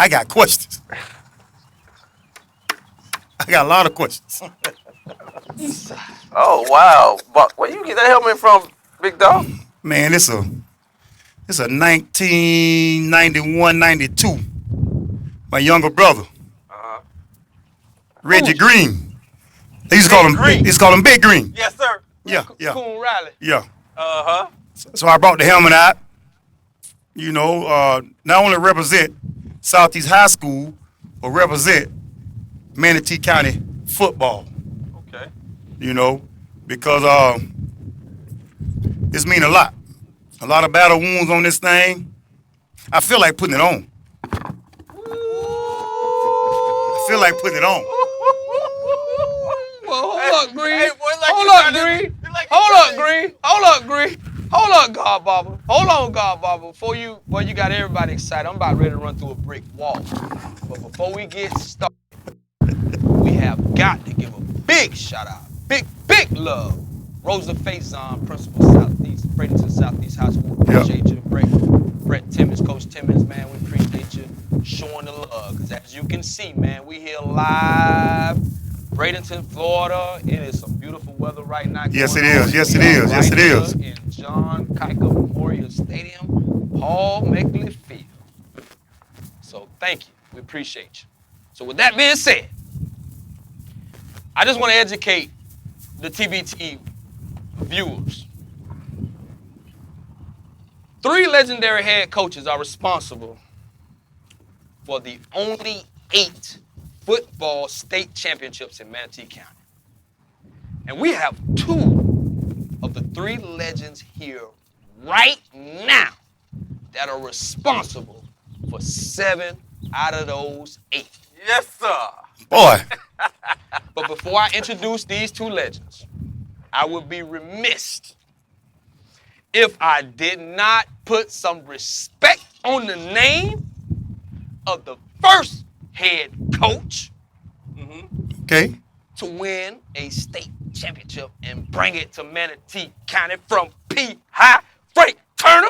I got questions. I got a lot of questions. Oh wow! But where you get that helmet from, big dog? Man, it's a 1991, 92. My younger brother, Uh-huh. Reggie Who's Green. They used to Big call him. Green. They used to call him Big Green. Yes, sir. Yeah, yeah, Coon Riley? yeah. Uh-huh. So I brought the helmet out. You know, not only represent Southeast High School, but represent Manatee County football. Okay. You know, because this mean a lot. A lot of battle wounds on this thing. I feel like putting it on. I feel like putting it on. Well, hold up, Green. Hey, boy, like Hold you up, tryna- Green. you like you Hold up, tryna- Green. Hold up, Green. Hold up, God Bobber. Hold on, God Bobber. Before you got everybody excited. I'm about ready to run through a brick wall. But before we get started, we have got to give a big shout out, big love. Rosa Faison, Principal Southeast, Bradenton Southeast High School. Appreciate you, Brett Timmons, Coach Timmons, man. We appreciate you showing the love. Cause as you can see, man, we here live, Bradenton, Florida. It is some beautiful weather right now. Yes, it going on. is. Yes, it We are is. Yes, right it is. here in John Keuchel Memorial Stadium, Paul Meckler Field. So thank you. We appreciate you. So with that being said, I just want to educate the TBT viewers. 3 legendary head coaches are responsible for the only 8 football state championships in Manatee County. And we have 2 of the 3 legends here right now that are responsible for 7 out of those 8. Yes, sir. Boy, But before I introduce these 2 legends, I would be remiss if I did not put some respect on the name of the first head coach okay. to win a state championship and bring it to Manatee County from P. High, Frank Turner,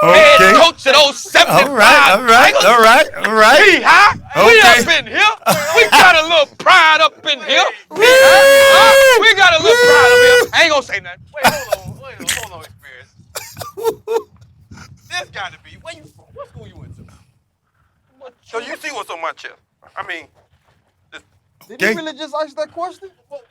head Okay. coach of those 75 All right. Tigers. All right. P. High, we Okay. up in here. We got a little pride up in here. P. High, we got a little pride up here. I ain't gonna say nothing. Wait, hold on, experience. This gotta be. Where you from? What school you went to? So you see what's on my chest. I mean, Did Okay. he really just ask that question? where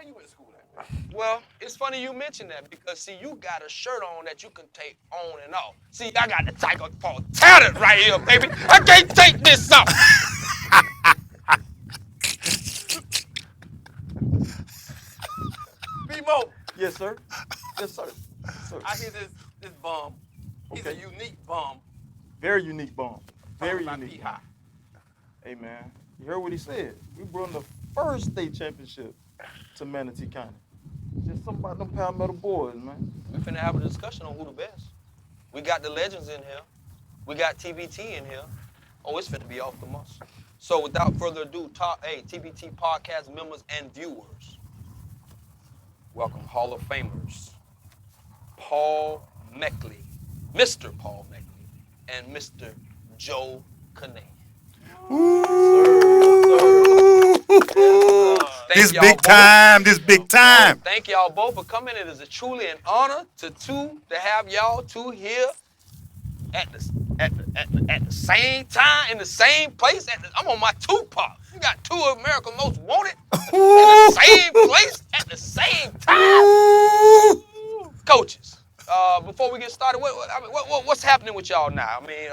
you went to school at? Well, it's funny you mention that because, see, you got a shirt on that you can take on and off. See, I got the Tiger Paw tatted right here, baby. I can't take this off. B-Mo, Yes, sir. Yes, sir. Sir. I hear this bum. He's a Okay. unique bum. Very unique bomb. Very Talking about unique. P-High. Hey, man. You heard what he said. We brought the first state championship to Manatee County. Just something about them Palmetto boys, man. We finna have a discussion on who the best. We got the legends in here. We got TBT in here. Oh, it's finna be off the muscle. So without further ado, TBT podcast members and viewers, welcome Hall of Famers, Paul Meckler, Mr. Paul Meckler, and Mr. Joe Canay. This y'all big both. time. This big time. Thank y'all both for coming. It is truly an honor to have y'all 2 here at the same time, in the same place. I'm on my Tupac. You got 2 of America's Most Wanted in the same place at the same time. Coaches, before we get started, what's happening with y'all now? I mean,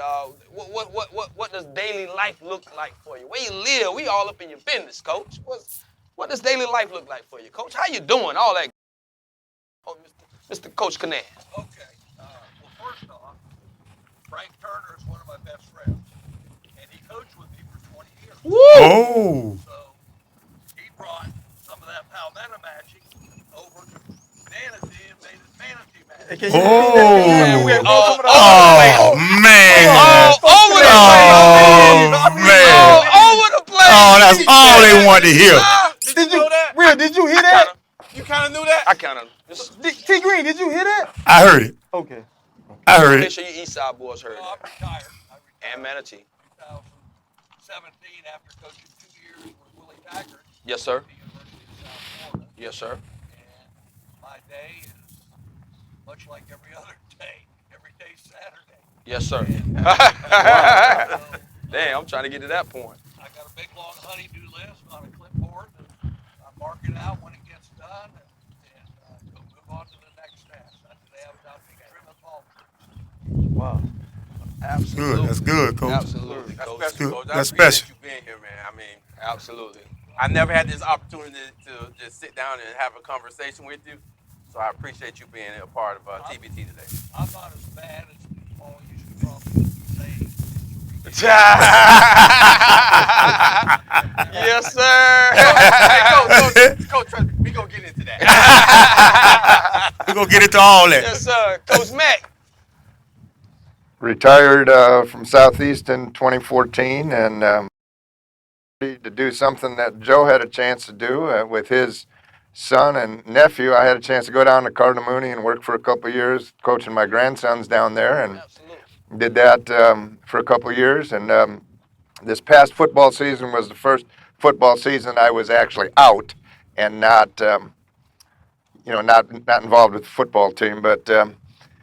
what does daily life look like for you? Where you live? We all up in your business, Coach. What does daily life look like for you, Coach? How you doing? All that. Oh, Mr. Coach Canay. Okay. Well, first off, Frank Turner is one of my best friends, and he coached with me for 20 years. Woo! Oh. So he brought some of that Palmetto magic over to Manatee and made it Manatee magic. Can Oh. Oh, Man. all over the place. Oh, man. All over the place. Oh, that's all they wanted to hear. Did you know that? Real, did you hear that? You kind of knew that? I kind of. T Green, did you hear that? I heard it. Okay. I heard Make it. sure you East Side boys heard I'm that. retired. I retired. And Manatee. 17 after coaching 2 years with Willie Taggart Yes, sir. at the University of South Florida. Yes, sir. And my day is much like every other day. Every day's Saturday. Yes, sir. So, Damn, I'm trying to get to that point. I got a big long honey-do list on a clipboard, and I mark it out when it gets done, and go move on to the next task. Today I was out trimming palm trees. Wow. Absolutely. Good. That's good, Coach. Absolutely, That's Coach. special, Good. Coach. I That's appreciate special. you being here, man. I mean, Absolutely. I never had this opportunity to just sit down and have a conversation with you. So I appreciate you being a part of TBT today. I'm not as bad as Paul used to probably say. Yes, sir. Hey, Coach, trust me, we gonna get into that. We're going to get into all that. Yes, sir. Coach Mack. Retired from Southeast in 2014, and to do something that Joe had a chance to do with his son and nephew. I had a chance to go down to Cardamone and work for a couple of years, coaching my grandsons down there, and Absolutely. did that for a couple of years. And this past football season was the first football season I was actually out and not involved with the football team. But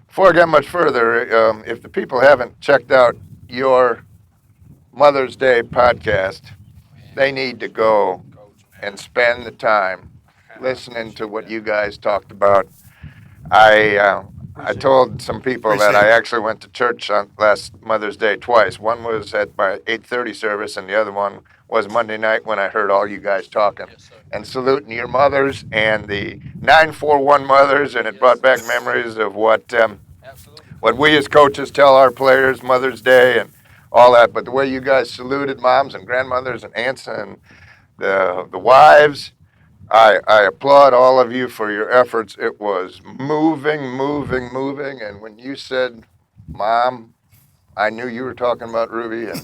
before I get much further, if the people haven't checked out your Mother's Day podcast, they need to go and spend the time listening to what you guys talked about. I told some people that I actually went to church on last Mother's Day twice. One was at my 8:30 service, and the other one was Monday night when I heard all you guys talking and saluting your mothers and the 941 mothers, and it brought back memories of what we as coaches tell our players Mother's Day and all that. But the way you guys saluted moms and grandmothers and aunts and the wives, I applaud all of you for your efforts. It was moving, and when you said, "Mom," I knew you were talking about Ruby, and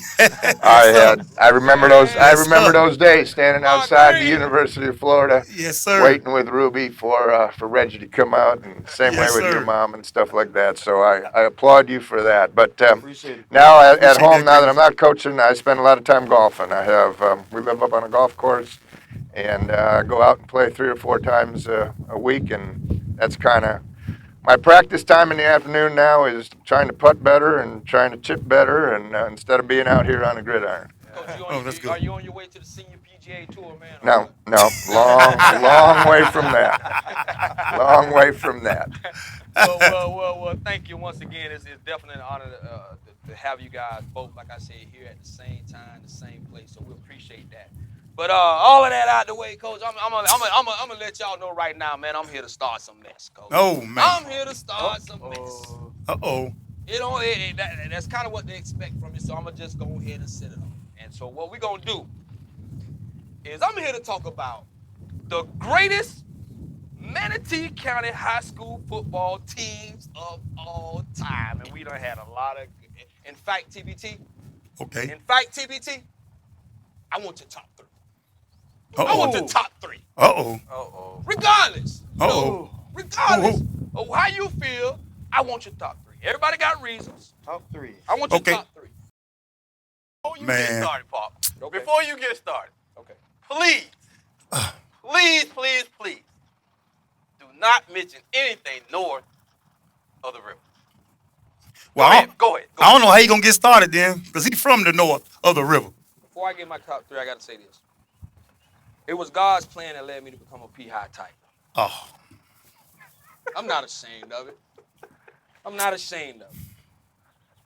I remember those days standing outside the University of Florida, Yes, sir. waiting with Ruby for Reggie to come out, and same Yes, way with your sir. mom and stuff like that. So I applaud you for that. But Appreciate it. now at Appreciate home, that, now that Chris. I'm not coaching, I spend a lot of time golfing. I have we live up on a golf course, and go out and play 3 or 4 times a week, and that's kind of my practice time in the afternoon now is trying to putt better and trying to chip better, and instead of being out here on a gridiron. Coach, that's good. are you on your way to the senior PGA tour, man? No, long way from that. Long way from that. Well, thank you once again. It's definitely an honor to have you guys both, like I said, here at the same time, the same place. So we appreciate that. But all of that out the way, Coach. I'm gonna let y'all know right now, man. I'm here to start some mess, Coach. Oh, man. I'm here to start some mess. Uh-oh. That's kind of what they expect from me. So I'm gonna just go ahead and set it up. And so what we're gonna do is I'm here to talk about the greatest Manatee County high school football teams of all time. And we done had a lot of, in fact, TBT, Okay. I want your top 3. Uh-oh. I want your top 3. Uh-oh. Regardless. Uh-oh. Regardless of how you feel, I want your top 3. Everybody got reasons. Top 3. I want your Okay. top 3. Before you Man. get started, Pop. Okay. Before you get started, Okay. please, please, do not mention anything north of the river. Well, Go ahead. I don't know how he going to get started then, because he's from the north of the river. Before I get my top 3, I got to say this. It was God's plan that led me to become a P-High Tiger. Oh. I'm not ashamed of it.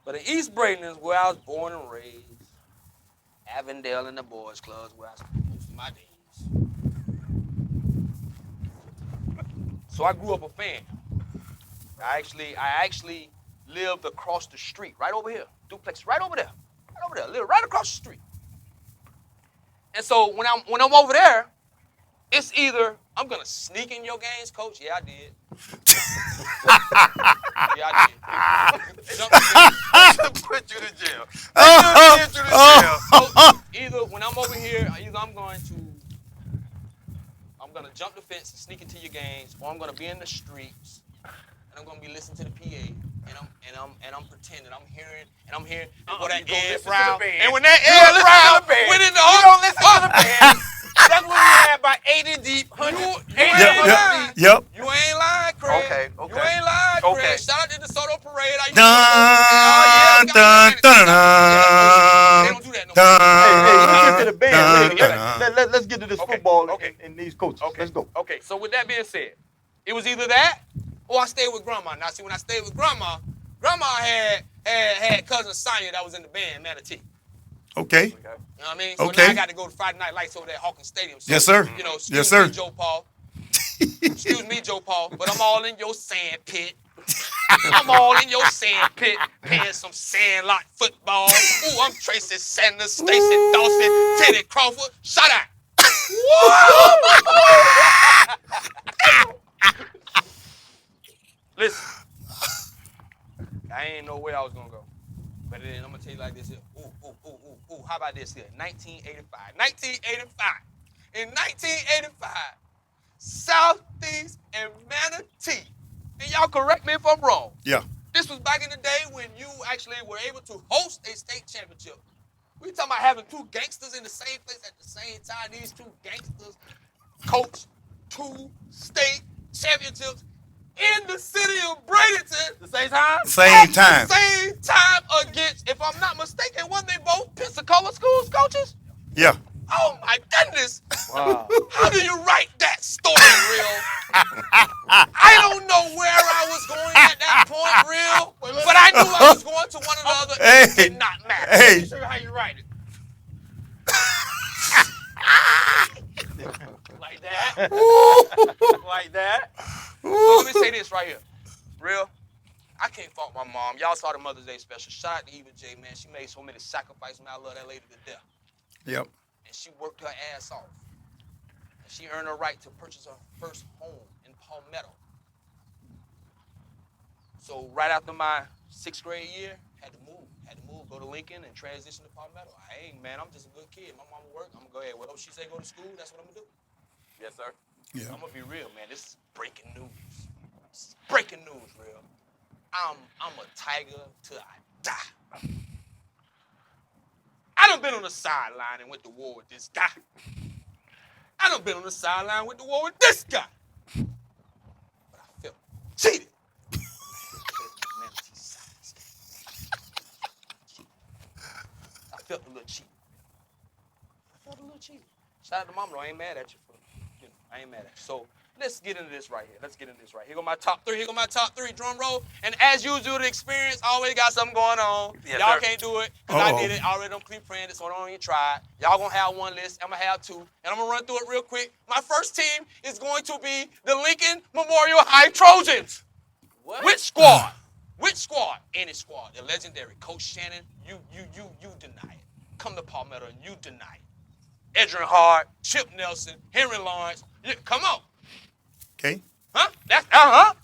But in East Bradenton is where I was born and raised. Avondale and the boys' clubs where I spent most of my days. So I grew up a fan. I actually lived across the street, right over here. Duplex, right over there. Lived right across the street. And so when I'm over there, it's either I'm gonna sneak in your games, Coach. Yeah, I did. Put you to jail. So either when I'm over here, I'm gonna jump the fence and sneak into your games, or I'm gonna be in the streets and I'm gonna be listening to the PA, and and I'm pretending I'm hearing, and I'm hearing Uh-uh, that you don't Ed listen to Brown. the band. And when that You Ed don't listen to Brown the band. went in the You don't listen to the band. That's what we had by 80 deep, 100. You 80 ain't Yep, lying. yep. You ain't lying, Craig. Okay, You okay. ain't lying, Craig. Okay. Shout out to the Soto Parade. I used to Dun, go. dun, dun, They don't do that no more. Hey, we'll get to the band dun, later. dun. Let's get to this Okay, football okay. and these coaches. Okay. Let's go. Okay. So with that being said, it was either that or I stayed with Grandma. Now, see, when I stayed with Grandma had cousin Sonya that was in the band, Manatee. Okay. You know what I mean? So Okay. now I got to go to Friday Night Lights over there at Hawkins Stadium. So, Yes, sir. You know, excuse Yes, sir. me, Joe Paul. Excuse me, Joe Paul, but I'm all in your sand pit. I'm all in your sand pit, playing some sandlot football. Ooh, I'm Tracy Sanders, Stacey Dawson, Teddy Crawford. Shut up. Listen, I ain't know where I was gonna go, but then I'm gonna tell you like this here. Ooh. How about this here? 1985. 1985. In 1985, Southeast and Manatee. And y'all correct me if I'm wrong. Yeah. This was back in the day when you actually were able to host a state championship. We talking about having two gangsters in the same place at the same time. These two gangsters coach 2 state championships in the city of Bradenton. The same time? Same time. At the same time against, if I'm not mistaken, weren't they both Pensacola schools coaches? Yeah. Oh my goodness. Wow. How do you write that story, Real? I don't know where I was going at that point, Real, but I knew I was going to one or the other. Hey. It did not matter. Hey. Let me show you how you write it. Like that. Like that. So let me say this right here. Real, I can't fault my mom. Y'all saw the Mother's Day special. Shout out to Eva J, man. She made so many sacrifices, man. I love that lady to death. Yep. And she worked her ass off. And she earned her right to purchase her first home in Palmetto. So right after my 6th grade year, had to move, go to Lincoln and transition to Palmetto. Hey, man, I'm just a good kid. My mama worked. I'm gonna go ahead. Whatever she say go to school, that's what I'm gonna do. Yes, sir. Yeah. I'm gonna be real, man. This is breaking news. This is breaking news, Real. I'm a tiger till I die. I done been on the sideline and went to war with this guy. I done been on the sideline with the war with this guy. But I felt cheated. I felt a little cheated. Shout out to Mama, though. I ain't mad at you for, I ain't mad at you. So let's get into this right here. Here go my top three. Drum roll. And as usual, the experience always got something going on. Yes, Y'all sir. can't do it because I did it. I already done pre-planned it, so I don't even try it. Y'all gonna have one list. I'm gonna have 2. And I'm gonna run through it real quick. My first team is going to be the Lincoln Memorial High Trojans. What? Which squad? Which squad? Any squad. The legendary Coach Shannon, you deny it. Come to Palmetto and you deny it. Edrin Hart, Chip Nelson, Henry Lawrence. Come on. Okay. Huh? That's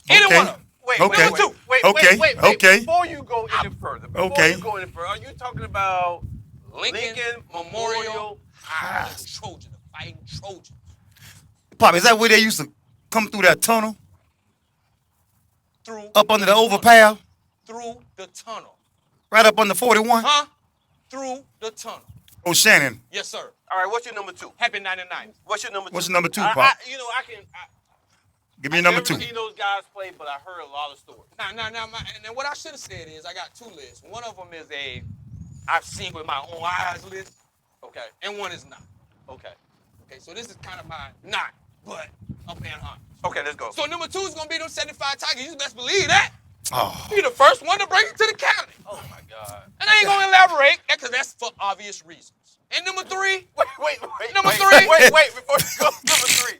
Any Okay. one of them. Wait, Okay. wait, wait, wait, Okay. wait, wait. Okay. Before you go any further, Okay. are you talking about Lincoln Memorial High Trojan, the fighting Trojans. Pop, is that where they used to come through that tunnel? Through Up under the tunnel. overpass? Through the tunnel. Right up under 41? Huh? Through the tunnel. Oh, Shannon. Yes, sir. All right, what's your number 2? Happy 99. What's your number 2? What's your number 2, I Pop? Give me I've your number never 2. seen those guys play, but I heard a lot of stories. And what I should have said is I got 2 lists. One of them is I've seen with my own eyes list. Okay. And one is not. Okay. Okay, so this is kind of my not, but I'm paying homage. Okay, let's go. So number 2 is gonna be them 75 Tigers. You best believe that. Oh. Be the first one to bring it to the county. Oh my God. And I ain't gonna elaborate, because that's for obvious reasons. And number 3, Wait. Number wait, 3. Wait, before you go to number 3.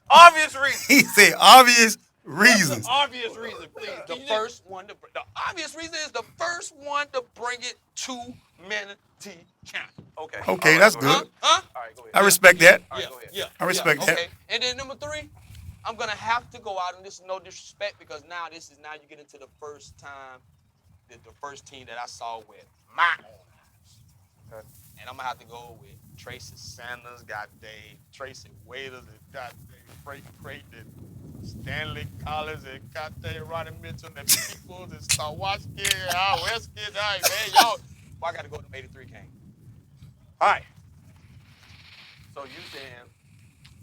Obvious reason. He said obvious reasons. Obvious reason, please. the obvious reason is the first one to bring it to Manatee County. Okay. Okay, All right, that's go good. ahead. Huh? All right, go ahead. I respect that. All right, go ahead. Yeah. I respect that. Okay. And then number 3, I'm gonna have to go out, and this is no disrespect, because now you get into the first time, the first team that I saw with my own eyes. Okay. And I'm gonna have to go with Tracy Sanders, got Dave, Tracy Waiters, got Dave, Frank Creighton, Stanley Collins and Conte, Ronnie Mitchell and Peoples and Stawatsky and Westkin. Man, y'all. Well, I got to go to 83 Kings. All right. So you saying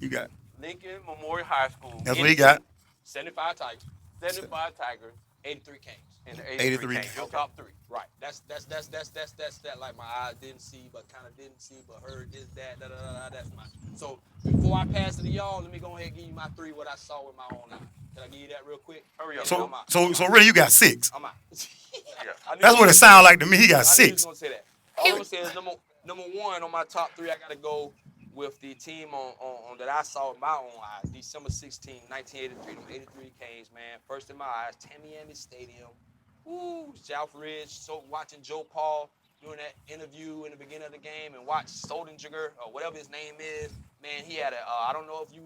You got. Lincoln Memorial High School. That's what he got. 75 Tigers, 75 Tigers 83 Kings. and the 83 Kings. Your top three. Right. That's that like my eyes didn't see, but kind of didn't see, but heard this, that, da, da, da, da. That's my. So before I pass it to y'all, let me go ahead and give you my three, what I saw with my own eye. Can I give you that real quick? Hurry up. So really, you got 6. I'm out. That's what it sounded like to me. He got I knew you was 6. gonna say that. All I'm gonna say is number one on my top three, I gotta go with the team on that I saw with my own eyes. December 16, 1983, them 83 Kings, man. First in my eyes, Tamiami Stadium. Woo, South Ridge. So watching Joe Paul doing that interview in the beginning of the game and watch Soldinger or whatever his name is. Man, he had a. I don't know if you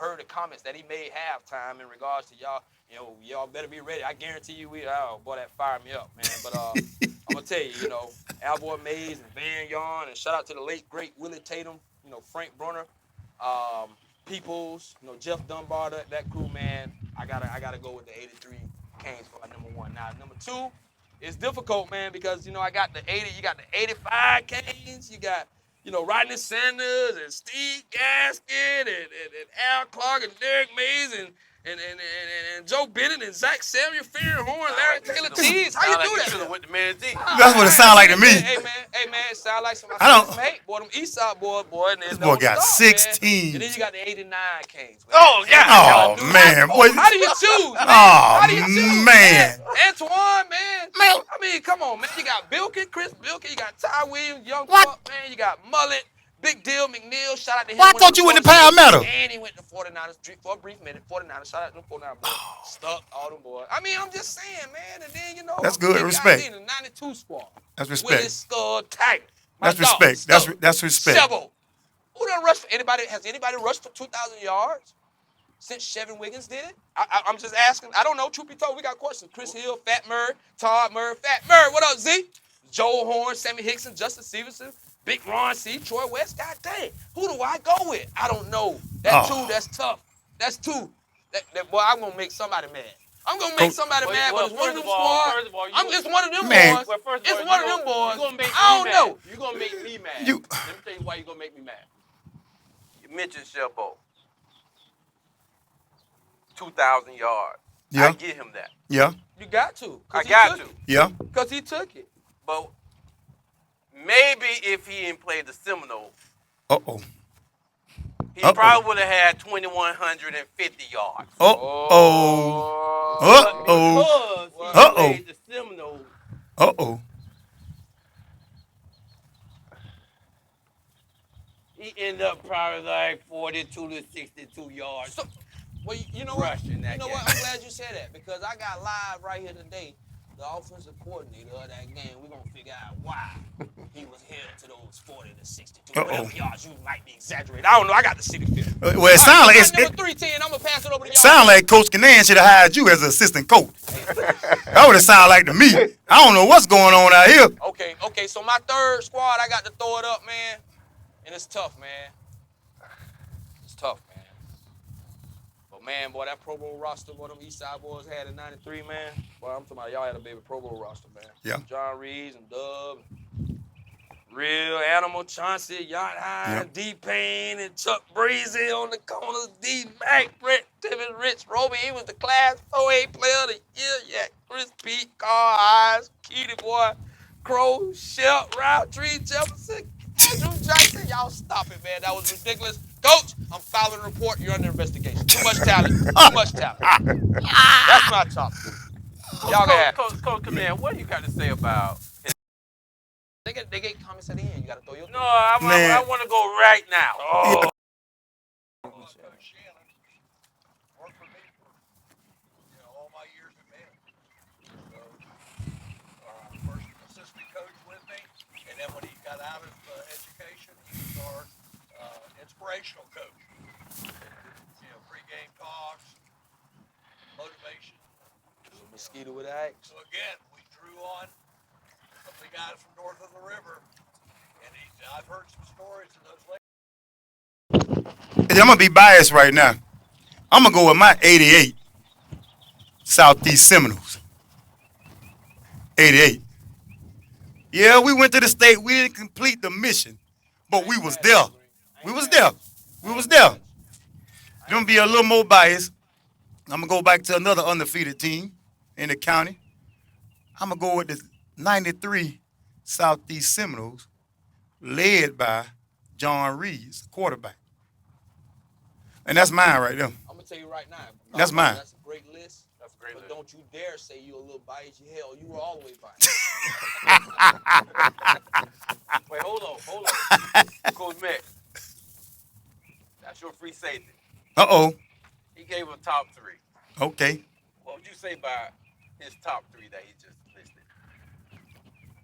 heard the comments that he made halftime in regards to y'all. You know, y'all better be ready. I guarantee you, oh boy, that fired me up, man. But I'm gonna tell you, you know, Alboy Mays and Van Yarn, and shout out to the late great Willie Tatum. You know, Frank Brunner, Peoples, you know, Jeff Dunbar, that crew, man. I gotta go with the 83 Kings for my number one. Now, number two, it's difficult, man, because, you know, I got the 80, you got the 85 Kings, you got, you know, Rodney Sanders and Steve Gaskin and Al Clark and Derek Mays and Joe Bennett and Zach Samuel, Farron Horn, Larry Taylor Tees. How you do that? With the man D. That's what it sounded like to me. Hey man, it sound like some of I don't- my mate, boy, them East Side boy, and This boy got 16. And then you got the 89 Kings. Man. Oh, yeah. Oh man, boy. How do you choose, man? Oh How do you choose, man. Antoine, man. Man. I mean, come on, man. You got Bilkin, Chris Bilkin, you got Ty Williams, Young Buck, man. You got Mullet, Big Deal, McNeil. Shout out to him. Why thought you went to Palmetto? And he went to 49ers for a brief minute. 49ers. Shout out to them 49ers boys. Stuck all them boys. I mean, I'm just saying, man. And then, you know, That's good. he Respect. got in the 92 squad. That's With respect. his Scud Tiger. My That's dog, respect. Stubbo. That's respect. Stubbo. Who done rushed for anybody? Has anybody rushed for 2,000 yards since Chevin Wiggins did it? I'm just asking. I don't know. Truth be told, we got questions. Chris Hill, Fat Murray, Todd Murray, Fat Murray. What up, Z? Joel Horn, Sammy Hickson, Justin Stevenson, Big Ron C, Troy West. God dang. Who do I go with? I don't know. That two, that's tough. That's two. That boy, I'm gonna make somebody mad. I'm gonna make somebody mad, but it's one of them squads. It's one of them Man. boys. Well, first of It's all, one of them boys. You're gonna make I don't me know. mad. You're gonna make me mad. You- Let me tell you why you're gonna make me mad. You mentioned Shelbo. 2,000 yards. Yeah. I give him that. Yeah. You got to. I got to. Yeah. Because he took it. But maybe if he didn't play the Seminoles, Uh-oh. he Uh-oh. probably would have had 2,150 yards. Uh-oh. But Uh-oh. because he Uh-oh. played the Seminoles, Uh-oh. he ended up probably like 42 to 62 yards. So, well, you know what? Rushing that You know game. what? I'm glad you said that because I got live right here today. The offensive coordinator of that game. We're going to figure out why he was held to those 40 to 62. Uh-oh. Whatever yards you might be exaggerating. I don't know. I got the city field. Well, it sound like Number 310. I'm going to pass it over to y'all. sound like Coach Canan should have hired you as an assistant coach. That would have sounded like to me. I don't know what's going on out here. Okay. So my third squad, I got to throw it up, man. And it's tough, man. It's tough, man. But, man, boy, that Pro Bowl roster, what them East Side boys had in 93, man. Boy, I'm talking about y'all had a baby Pro Bowl roster, man. Yeah. John Reeves and Dub, Real Animal, Chauncey, Yacht High, Yep. D-Payne, and Chuck Breezy on the corners, D-Mac, Brett, Tibbetts, Rich, Roby. He was the Class 4A player of the year. Yeah, Chris Pete, Carl Eyes, Keely Boy, Crow, Shep, Roundtree, Jefferson, Andrew Jackson. Y'all stop it, man. That was ridiculous. Coach, I'm filing a report. You're under investigation. Too much talent. Too much talent. That's my top. Y'all can have it. Coach Command, what do you got to say about his... They get comments at the end. You got to throw your No, I Man. want to go right now. Oh. Coach Shannon worked for me for all my years in management. So, first assistant coach with me, and then when he got out of education, he was our inspirational coach. Pre-game talks, motivation. Mosquito with axe. So again, we drew on some of the guys from north of the river, and I've heard some stories of those ladies. I'm gonna be biased right now. I'm going to go with my 88 Southeast Seminoles. 88. Yeah, we went to the state. We didn't complete the mission, but we was there. We was there. We was there. Gonna be a little more biased. I'm gonna go back to another undefeated team in the county. I'm gonna go with the 93 Southeast Seminoles, led by John Reeves, quarterback. And that's mine right there. I'm gonna tell you right now. That's mine. That's a great list. That's a great But list. don't you dare say you're a little biased. Hell, you were all the way biased. Wait, hold on. Coach Mick, that's your free safety. Uh-oh. He gave a top 3. Okay. What would you say by his top 3 that he just listed?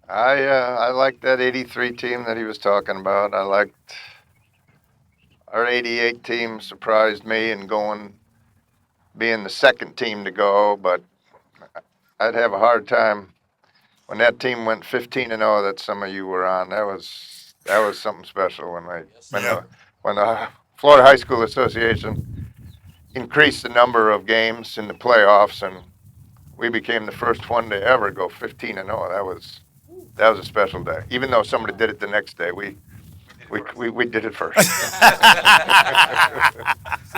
I liked that 83 team that he was talking about. I liked our 88 team. Surprised me and being the second team to go, but I'd have a hard time when that team went 15-0 that some of you were on. That was something special when the Florida High School Association increased the number of games in the playoffs, and we became the first one to ever go 15-0. That was a special day. Even though somebody did it the next day, we did it first. See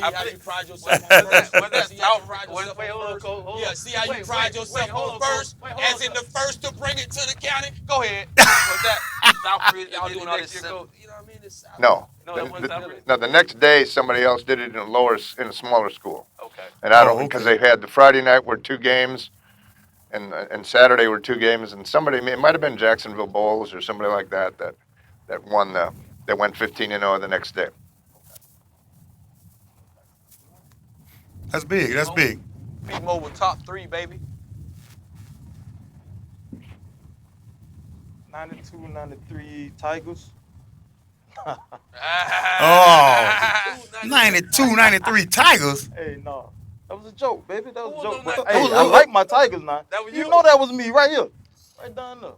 how you pride yourself on first? See how you pride yourself on first? Yeah, see how you pride yourself on first? As in the first to bring it to the county? Go ahead. What's that? Southbridge, Y'all doing all this next year, simple. Coach? You know what I mean? It's South. No. No, that wasn't Southbridge. No, the next day somebody else did it in a smaller school. Okay. And I don't Oh, because okay. they had the Friday night were 2 games, and Saturday were 2 games, and it might have been Jacksonville Bulls or somebody like that won that went 15-0 the next day. That's big. That's big. Pete Mobile top 3, baby. 92, 93 Tigers. Oh, 92, 93 Tigers. Hey, no. That was a joke, baby. That was a Who joke. was But, on hey, that? I like my Tigers now. That was You you? know that was me right here. Right down there.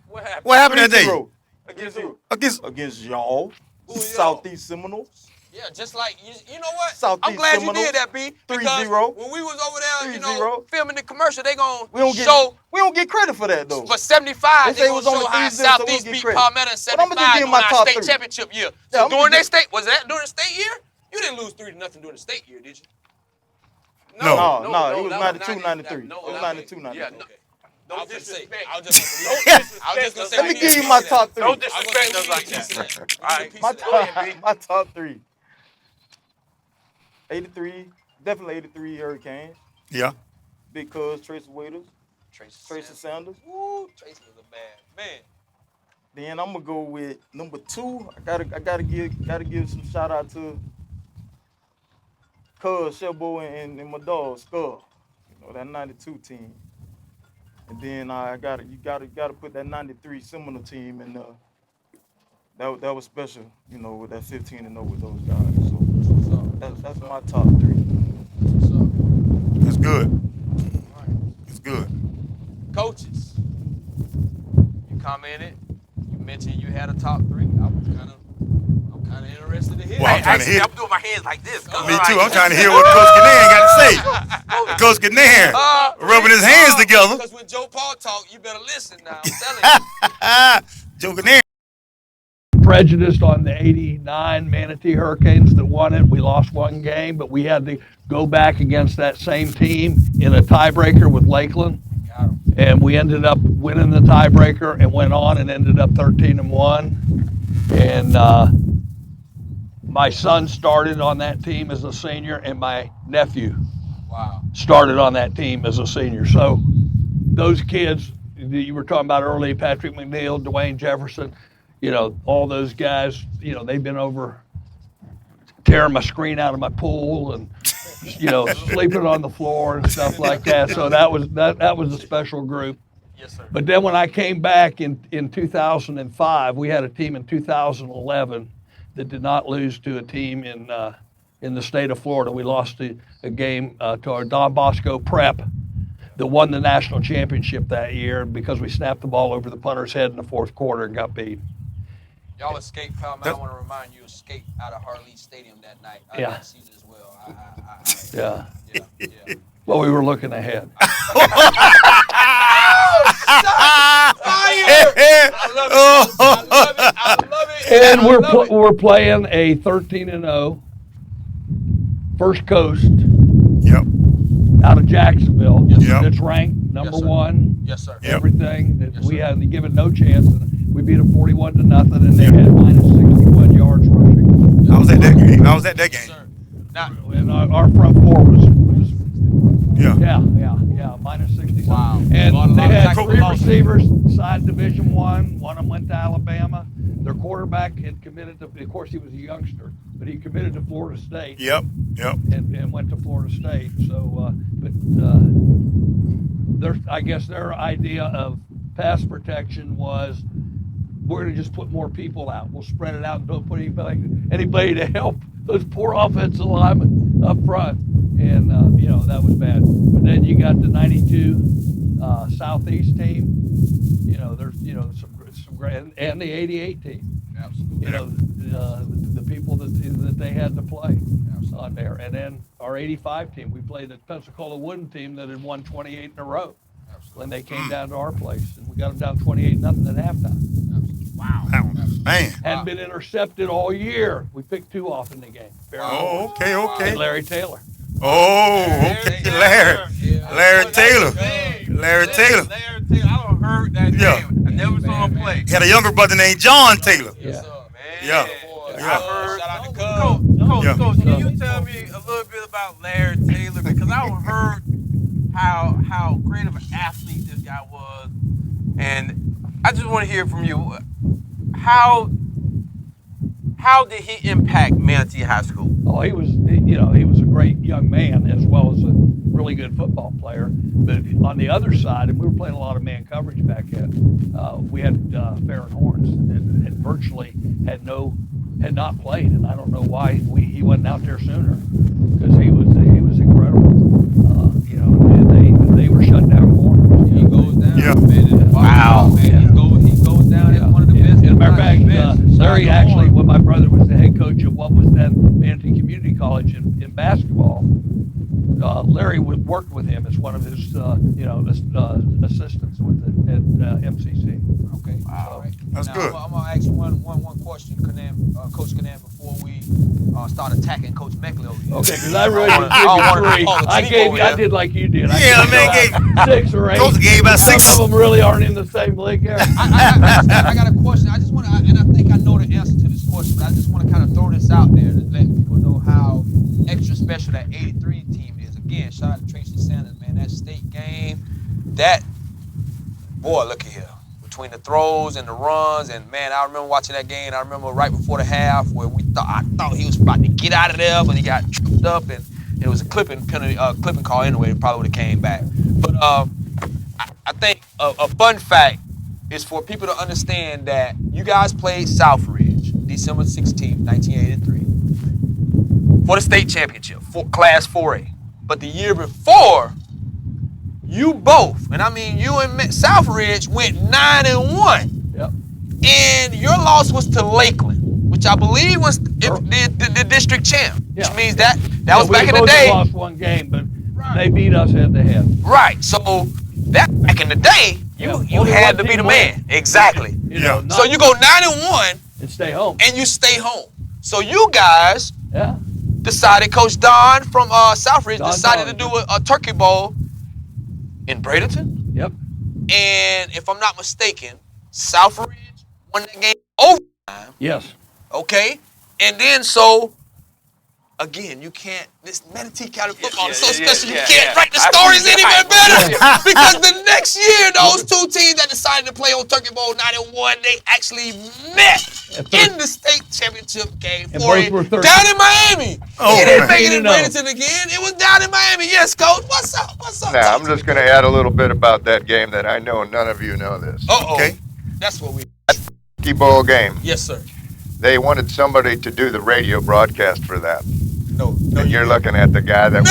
What happened? What happened that day? 3-0 Against who? Against y'all. Who are y'all? Southeast Seminoles. Yeah, just like, you know what? Southeast I'm glad you Seminoles, did that, B. Because 3-0. when we was over there, 3-0. filming the commercial, they gonna We don't show, get credit for that though. for 75, They they say it gonna was only show how 3-0, so we'll Southeast get beat credit. Palmetto in But I'ma 75 just give during my our top state 3. championship year. Yeah, So I'ma during just that state, was that during the state year? You didn't lose 3-0 during the state year, did you? No. No, it was that 92, 93. no, It was that 92, was- 93. Yeah, no. No I was just say, disrespect. I was just gonna say. Let me give you my top 3. Don't disrespect us like that. All right. My Go ahead, B. my top 3. 83, definitely 83 Hurricanes. Yeah. Because Tracy Waiters, Tracy Tracy Sanders. Woo, Tracy was a bad man. Then I'm gonna go with number 2. I gotta give some shout out to Cuz Shebo and my dog Skull. You know that 92 team. And then you gotta put that 93 Seminole team in that was special, you know, with that 15-0 with those guys. So that's my top 3. What's up? That's good. All right. It's good. Coaches, you commented. You mentioned you had a top 3. I'm kind of interested to hear. Well, I'm that. trying to hear. I'm doing my hands like this. Me too. I'm trying to hear what Coach Gannan got to say. Coach Gannan rubbing his hands together. Because when Joe Paul talk, you better listen now. I'm telling you. Joe Gannan. Prejudiced on the 89 Manatee Hurricanes that won it. We lost 1 game, but we had to go back against that same team in a tiebreaker with Lakeland. And we ended up winning the tiebreaker and went on and ended up 13-1. And my son started on that team as a senior, and my nephew started on that team as a senior. So those kids that you were talking about earlier, Patrick McNeil, Dwayne Jefferson, you know, all those guys, you know, they've been over tearing my screen out of my pool and, you know, sleeping on the floor and stuff like that. So that was a special group. Yes, sir. But then when I came back in 2005, we had a team in 2011 that did not lose to a team in the state of Florida. We lost a game to our Don Bosco Prep that won the national championship that year because we snapped the ball over the punter's head in the 4th quarter and got beat. Y'all escaped, pal. Man, I want to remind you, escaped out of Harley Stadium that night. Yeah. That season as well. Yeah. Well, we were looking ahead. I love it. And we're playing a 13-0 First Coast Yep. out of Jacksonville. Yep. That's ranked number one. Yes, sir. Everything that Yes, we sir. hadn't given no chance. And we beat them 41-0, and they had minus 61 yards rushing. I was at that game. Yes, sir. Now, And our front four was Yeah. minus 60. Wow. And A lot they of had tackle 3 losses. receivers signed Division I. One of them went to Alabama. Their quarterback had committed to, of course, he was a youngster, but he committed to Florida State. Yep. And went to Florida State. So, I guess their idea of pass protection was, we're going to just put more people out. We'll spread it out and don't put anybody to help those poor offensive linemen up front. And, that was bad. But then you got the 92 Southeast team. There's some great, and the 88 team. absolutely. The people that they had to play on there. And then our 85 team, we played the Pensacola Wooden team that had won 28 in a row when they came down to our place. And we got them down 28-0 at halftime. Wow. Man. Hadn't been intercepted all year. We picked 2 off in the game. Oh, okay. And Larry Taylor. Oh, okay. Larry Taylor. Larry Taylor. I don't heard that Yeah. name. I never saw him play. He had a younger brother named John Taylor. Yeah. Yeah. I heard. Shout out to Coach, Yeah. Coach, can you tell me a little bit about Larry Taylor? Because I heard how great of an athlete this guy was, and I just want to hear from you. How did he impact Manatee High School? Oh, he was a great young man as well as a really good football player. But on the other side, and we were playing a lot of man coverage back then, we had Farron Horns and virtually had not played, and I don't know why he wasn't out there sooner, because he was incredible. They were shut down corners. He goes down. Yeah. Man, Wow. Man, he goes down as one of the best. As a matter of fact, best. Larry actually, when my brother was the head coach of what was then Manatee Community College in basketball, Larry worked with him as one of his, assistants at MCC. Okay. Wow. That's Now, good. I'm gonna ask you one question, Coach Canan, before we start attacking Coach Meckler over here. Okay, because I really I don't wanna did call it I sleep gave over you, I here. did like you did. Yeah, man, gave 6 or 8. Coach gave about Some 6. of them really aren't in the same league there. I got a question. I just want to, and I think I know the answer to this question, but I just want to kind of throw this out there to let people know how extra special that 83 team is. Again, shout out to Tracy Sanders, man. That state game, boy, look at here. Between the throws and the runs, and man, I remember watching that game. I remember right before the half where I thought he was about to get out of there, but he got tripped up, and it was a clipping call anyway. It probably would have came back. But I think a fun fact is for people to understand that you guys played Southridge December 16, 1983 for the state championship, for Class 4A. But the year before, you both, and I mean you and Southridge, went 9-1. Yep. And your loss was to Lakeland, which I believe was the district champ. Yeah. Which means that was back in the We day. both lost one game, but they beat us head to head. Right. So that back in the day, you Only had one to be the team man. Exactly. Yeah. So you go 9-1 and stay home. and you stay home. So you guys Yeah. decided, Coach Don from Southridge Don decided to Dollinger. do a turkey bowl in Bradenton. Yep. And if I'm not mistaken, Southridge won that game overtime. Yes. Okay? And then so, again, you can't, this Manatee County football is so special, you can't write the stories any better. Because the next year, those two teams that decided to play on Turkey Bowl 9-1, they actually met in the state championship game And for both it were 13. down in Miami. Oh, He didn't man. make it in 13-0. Bradenton again. It was down in Miami. Yes, Coach. What's up? What's up? Now, I'm just going to add a little bit about that game that I know none of you know this. Uh-oh. Okay. That's what we, Turkey Bowl game. yes, sir. They wanted somebody to do the radio broadcast for that. No, And you're looking at the guy that No!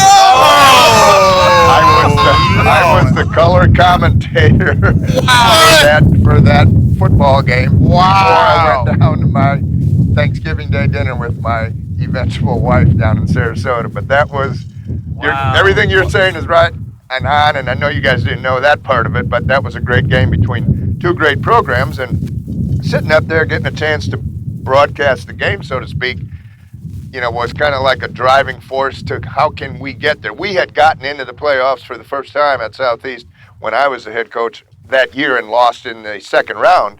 I was the color commentator Wow. for that football game. Wow. Before I went down to my Thanksgiving Day dinner with my eventual wife down in Sarasota. But that was everything you're saying is right and on. And I know you guys didn't know that part of it, but that was a great game between two great programs. And sitting up there getting a chance to broadcast the game, so to speak, was kind of like a driving force to how can we get there. We had gotten into the playoffs for the first time at Southeast when I was the head coach that year and lost in the second round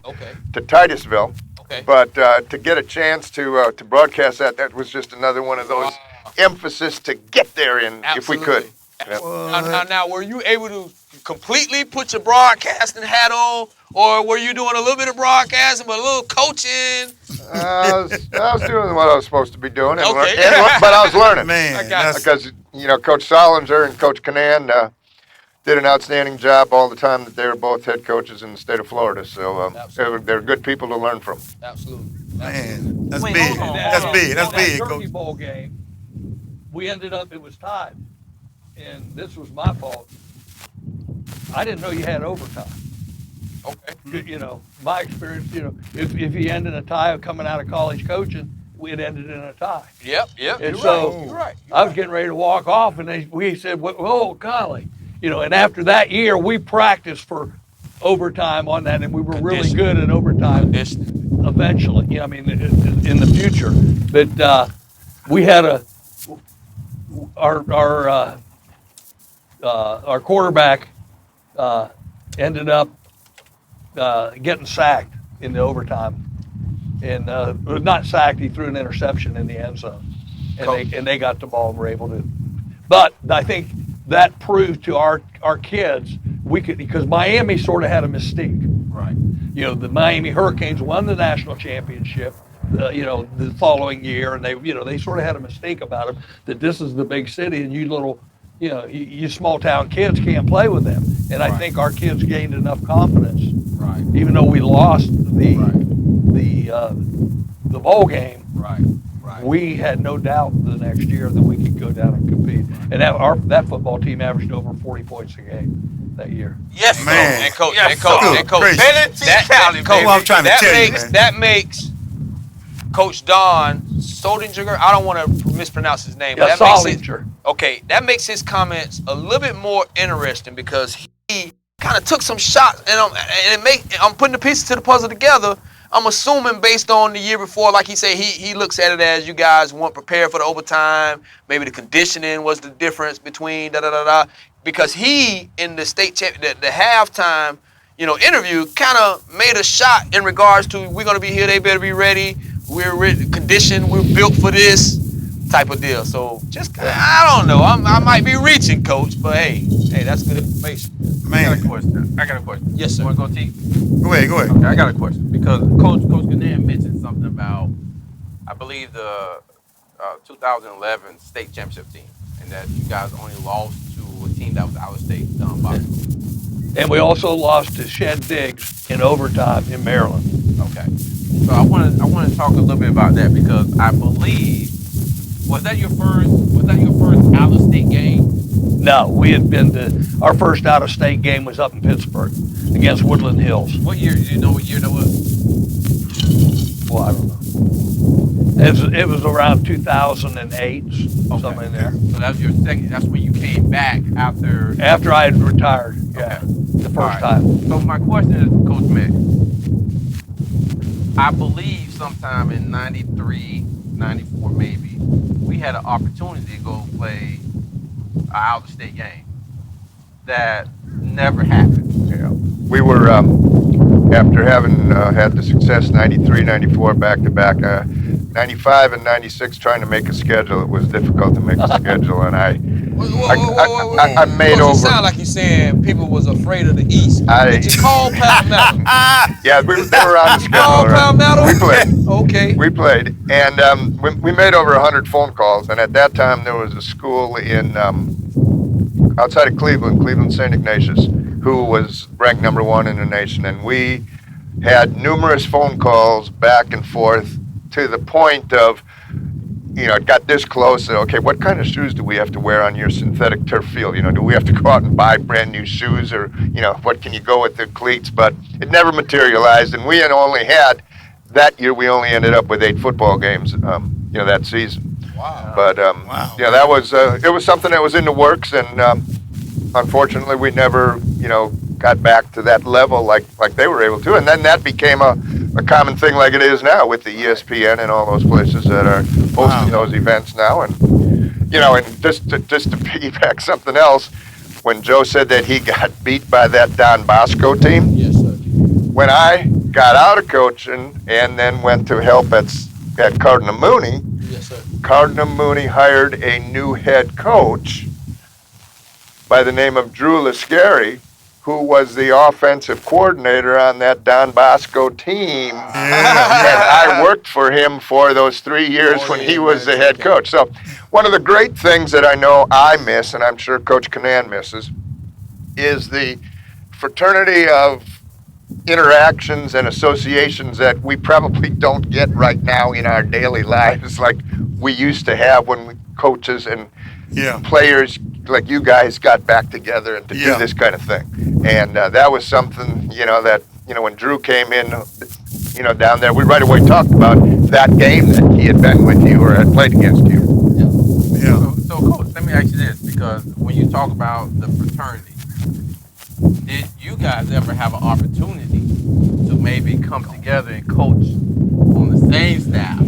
to Titusville. Okay. But to get a chance to broadcast that was just another one of those emphasis to get there in if we could. Yep. Now, were you able to completely put your broadcasting hat on, or were you doing a little bit of broadcasting but a little coaching? I was doing what I was supposed to be doing, but Okay. I was learning. Man, Because Coach Solinger and Coach Canan did an outstanding job all the time that they were both head coaches in the state of Florida. So they're good people to learn from. Absolutely. man, that's Wait, big. hold on, That's hold big. That's that big, Turkey Coach. Bowl game, it was tied, and this was my fault. I didn't know you had overtime. Okay. My experience, if you end in a tie coming out of college coaching, it ended in a tie. Yep. And You're so right. You're right. I was getting ready to walk off, and we said, "Oh, golly," And after that year, we practiced for overtime on that, and we were really good at overtime. Eventually, in the future, but we had our quarterback ended up getting sacked in the overtime, and not sacked. He threw an interception in the end zone, and they got the ball and were able to. But I think that proved to our kids we could, because Miami sort of had a mystique. Right. The Miami Hurricanes won the national championship, the following year, and they sort of had a mystique about them that this is the big city, and you small town kids can't play with them. And I think our kids gained enough confidence, Right. even though we lost the bowl game. Right. Right. We had no doubt the next year that we could go down and compete. And that football team averaged over 40 points a game that year. Yes, Man. And coach. Yes, And coach. sir. And coach. Crazy. That, Coach, what I'm trying to tell you, man. That makes Coach Don Solinger. I don't want to mispronounce his name. Yeah, but that makes Solinger. that makes his comments a little bit more interesting because he kind of took some shots, and I'm putting the pieces to the puzzle together. I'm assuming based on the year before, like he said, he looks at it as you guys weren't prepared for the overtime. Maybe the conditioning was the difference between because he in the state the halftime interview kind of made a shot in regards to we're gonna be here, they better be ready. We're conditioned, we're built for this type of deal. So I don't know. I might be reaching, Coach, but hey, that's good information. I got a Man, question. Yes, sir. Want to go, T? go ahead. Okay, I got a question because Coach Gannan mentioned something about, I believe, the 2011 state championship team, and that you guys only lost to a team that was out of state, And we also lost to Shed Diggs in overtime in Maryland. Okay. So I want to talk a little bit about that because I believe was that your first out of state game? No, we had been to our first out of state game was up in Pittsburgh against Woodland Hills. What year? Do you know what year that was? Well, I don't know. It was around 2008, something in there. So that was your second. That's when you came back after. After I had retired, yeah, Okay. the first All right. time. So my question is, Coach Mack, I believe sometime in 93, 94 maybe, we had an opportunity to go play an out-of-state game. That never happened. Yeah. We were, after having had the success 93, 94 back-to-back, 95 and 96 trying to make a schedule, it was difficult to make a schedule, and I made Coach, over. You sound like you're saying people was afraid of the East. I- Did you call Palmetto? Yeah, they were on the schedule. Call right? Palmetto? We played. Okay. We played, and we made over 100 phone calls, and at that time there was a school in outside of Cleveland, St. Ignatius, who was ranked number 1 in the nation, and we had numerous phone calls back and forth to the point of, it got this close. Okay, what kind of shoes do we have to wear on your synthetic turf field? Do we have to go out and buy brand new shoes, or what can you go with the cleats? But it never materialized, and we had only had that year we only ended up with 8 football games, that season. Wow. But Wow. that was it was something that was in the works, and unfortunately we never got back to that level like they were able to. And then that became a common thing like it is now with the ESPN and all those places that are hosting those events now. And and just to piggyback something else, when Joe said that he got beat by that Don Bosco team, Yes, sir. when I got out of coaching and then went to help at Cardinal Mooney, Yes, sir. Cardinal Mooney hired a new head coach by the name of Drew Lascari, who was the offensive coordinator on that Don Bosco team. Yeah. And I worked for him for those 3 years when he was the head coach. So one of the great things that I know I miss, and I'm sure Coach Canan misses, is the fraternity of interactions and associations that we probably don't get right now in our daily lives like we used to have when coaches and Yeah. players like you guys got back together and to do Yeah. this kind of thing. And that was something, that, when Drew came in, down there, we right away talked about that game that he had been with you or had played against you. Yeah. So, Coach, let me ask you this, because when you talk about the fraternity, did you guys ever have an opportunity to maybe come together and coach on the same staff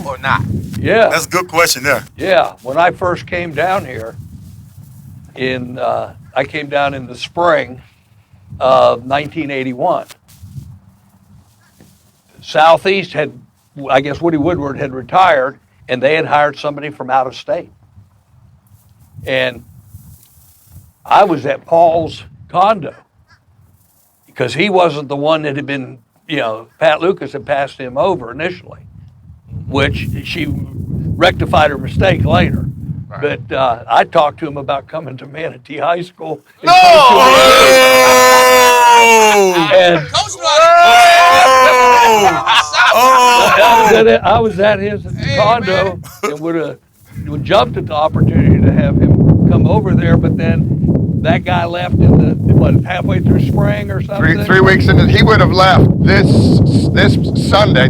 or not? Yeah. That's a good question there. Yeah, when I first came down here, I came down in the spring of 1981. Southeast I guess Woody Woodward had retired, and they had hired somebody from out of state. And I was at Paul's condo because he wasn't the one that had been, Pat Lucas had passed him over initially, which she rectified her mistake later. Right. But I talked to him about coming to Manatee High School. No! And Coach, I was at his condo and would jumped at the opportunity to have him come over there, but then that guy left halfway through spring or something. 3 weeks into, he would have left this Sunday.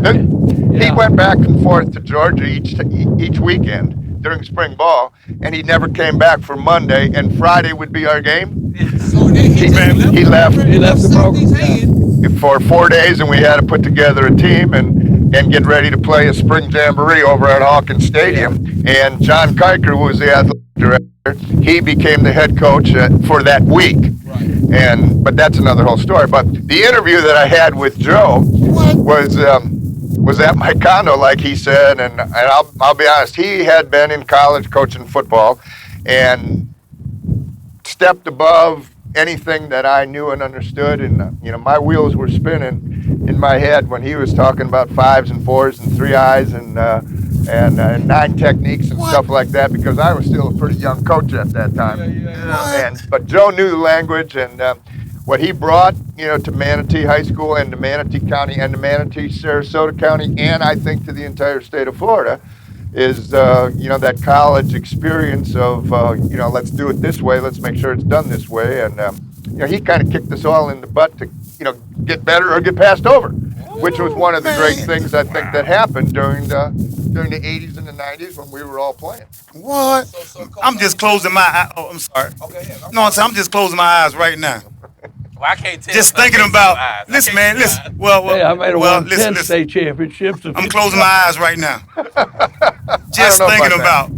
He went back and forth to Georgia each weekend during spring ball, and he never came back for Monday, and Friday would be our game. So then He left He left the program. for 4 days, and we had to put together a team and get ready to play a spring jamboree over at Hawkins Stadium. And John Kiker, who was the athletic director, he became the head coach for that week. Right. But that's another whole story. But the interview that I had with Joe was at my condo, like he said, and I'll be honest, he had been in college coaching football and stepped above anything that I knew and understood, and my wheels were spinning in my head when he was talking about 5s and 4s and 3 eyes and 9 techniques and stuff like that, because I was still a pretty young coach at that time. But Joe knew the language, and what he brought to Manatee High School and to Manatee County and to Manatee Sarasota County, and I think to the entire state of Florida, is that college experience of let's do it this way, let's make sure it's done this way, and he kind of kicked us all in the butt to get better or get passed over, which was one of the great things I think that happened during the 80s and the 90s when we were all playing. What? So, Coach, I'm just closing my eyes. Oh, I'm sorry. Okay, yeah. No, I'm just closing my eyes right now. Well, I can't tell. Just if I thinking can't see about. your eyes. I Listen, can't man. see your Listen. eyes. Hey, I might have won 10 listen. state championships. I'm closing my eyes right now. Just know about thinking that. about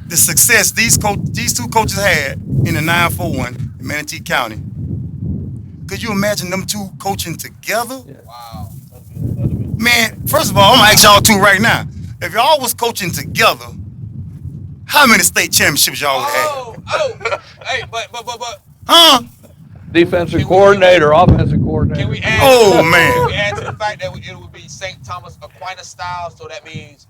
the success these two coaches had in the 941 in Manatee County. Could you imagine them two coaching together? Wow. Man, first of all, I'm gonna ask y'all two right now. If y'all was coaching together, how many state championships y'all would have? Hey, but. Huh? Defensive coordinator, offensive coordinator. Can we add? Oh, man. Can we add to the fact that it would be St. Thomas Aquinas style, so that means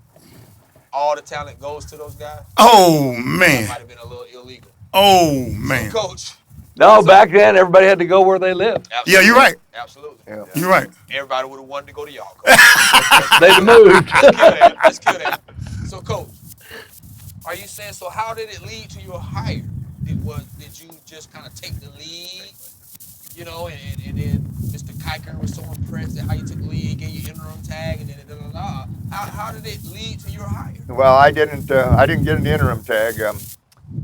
all the talent goes to those guys? Oh That man. might have been a little illegal. Oh man. Coach. No, back then everybody had to go where they lived. Yeah, you're right. Absolutely. Yeah. You're right. Everybody would have wanted to go to y'all. Coach. They'd moved. Let's kill that. So, Coach, are you saying, so how did it lead to your hire? Did you just kind of take the lead, and then Mr. Kiker was so impressed at how you took the lead, gave you interim how did it lead to your hire? Well, I didn't get an interim tag.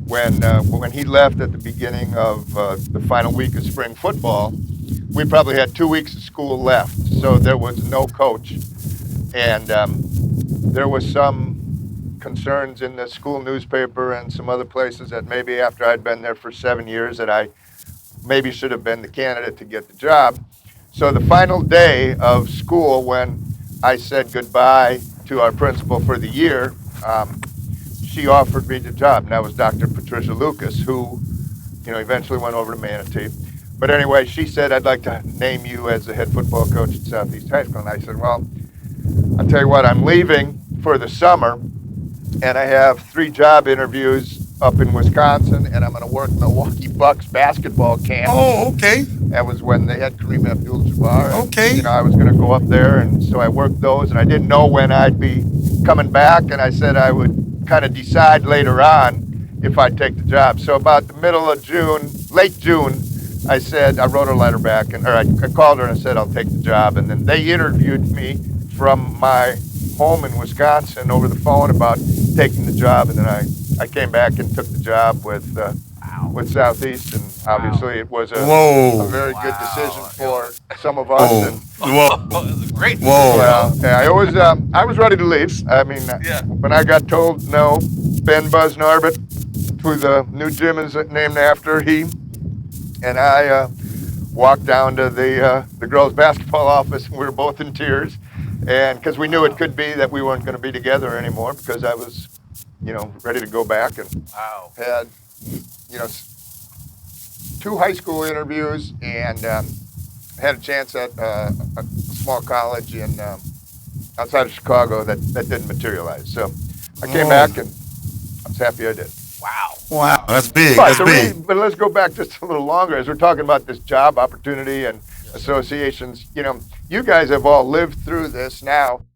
When he left at the beginning of the final week of spring football, we probably had 2 weeks of school left, so there was no coach, and there was some concerns in the school newspaper and some other places that maybe after I'd been there for 7 years that I maybe should have been the candidate to get the job. So the final day of school, when I said goodbye to our principal for the year, she offered me the job, and that was Dr. Patricia Lucas, who, eventually went over to Manatee. But anyway, she said, I'd like to name you as the head football coach at Southeast High School. And I said, well, I'll tell you what, I'm leaving for the summer, and I have 3 job interviews up in Wisconsin, and I'm going to work Milwaukee Bucks basketball camp. Oh, okay. That was when they had Kareem Abdul-Jabbar. Okay. I was going to go up there, and so I worked those, and I didn't know when I'd be coming back, and I said I would kind of decide later on if I'd take the job. So about the middle of June, late June, I wrote a letter back, I called her and I said I'll take the job, and then they interviewed me from my home in Wisconsin over the phone about taking the job, and then I came back and took the job with Southeast, and obviously it was a very good decision for some of us. And, It's a great. well, yeah, I was ready to leave. I mean, when I got told no, Ben Buzz Narbit, who the new gym is named after, he and I walked down to the girls' basketball office, and we were both in tears, and because we knew it could be that we weren't going to be together anymore, because I was, ready to go back, and had, 2 high school interviews, and had a chance at a small college in outside of Chicago that didn't materialize. So I came back, and I was happy I did. Wow, that's big. But, That's big. but let's go back just a little longer as we're talking about this job opportunity and associations. You guys have all lived through this now,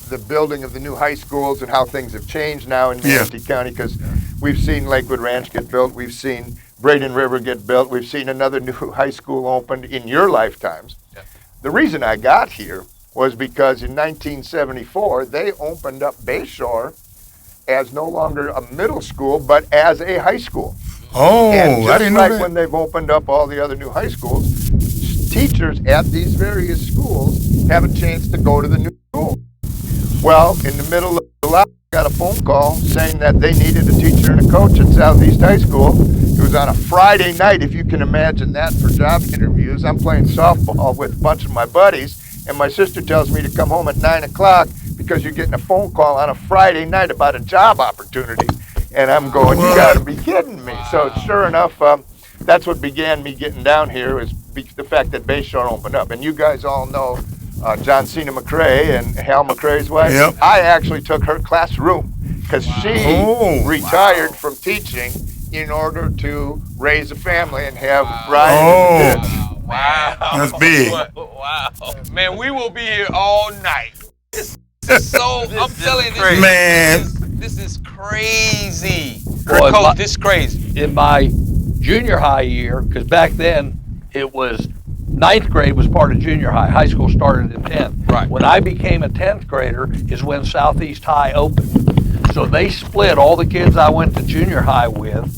the building of the new high schools and how things have changed now in Manatee County, because we've seen Lakewood Ranch get built, we've seen Braden River get built, we've seen another new high school opened in your lifetimes. The reason I got here was because in 1974 they opened up Bayshore as no longer a middle school, but as a high school. Oh, And I didn't know like that. when they've opened up all the other new high schools, teachers at these various schools have a chance to go to the new school. Well, in the middle of July, I got a phone call saying that they needed a teacher and a coach at Southeast High School. It was on a Friday night, if you can imagine that, for job interviews. I'm playing softball with a bunch of my buddies, and my sister tells me to come home at 9 o'clock because you're getting a phone call on a Friday night about a job opportunity. And I'm going, you got to be kidding me. So sure enough, that's what began me getting down here, is the fact that Bayshore opened up. And you guys all know John Cena McCrae and Hal McCrae's wife. Yep. I actually took her classroom because she retired from teaching in order to raise a family and have Ryan and the kids. Wow. That's big. Wow. Man, we will be here all night. This is so, I'm telling you, this, Man. this is crazy. Well, Coach, this is crazy. In my junior high year, because back then it was 9th grade was part of junior high. High school started in 10th. Right. When I became a 10th grader is when Southeast High opened. So they split all the kids I went to junior high with,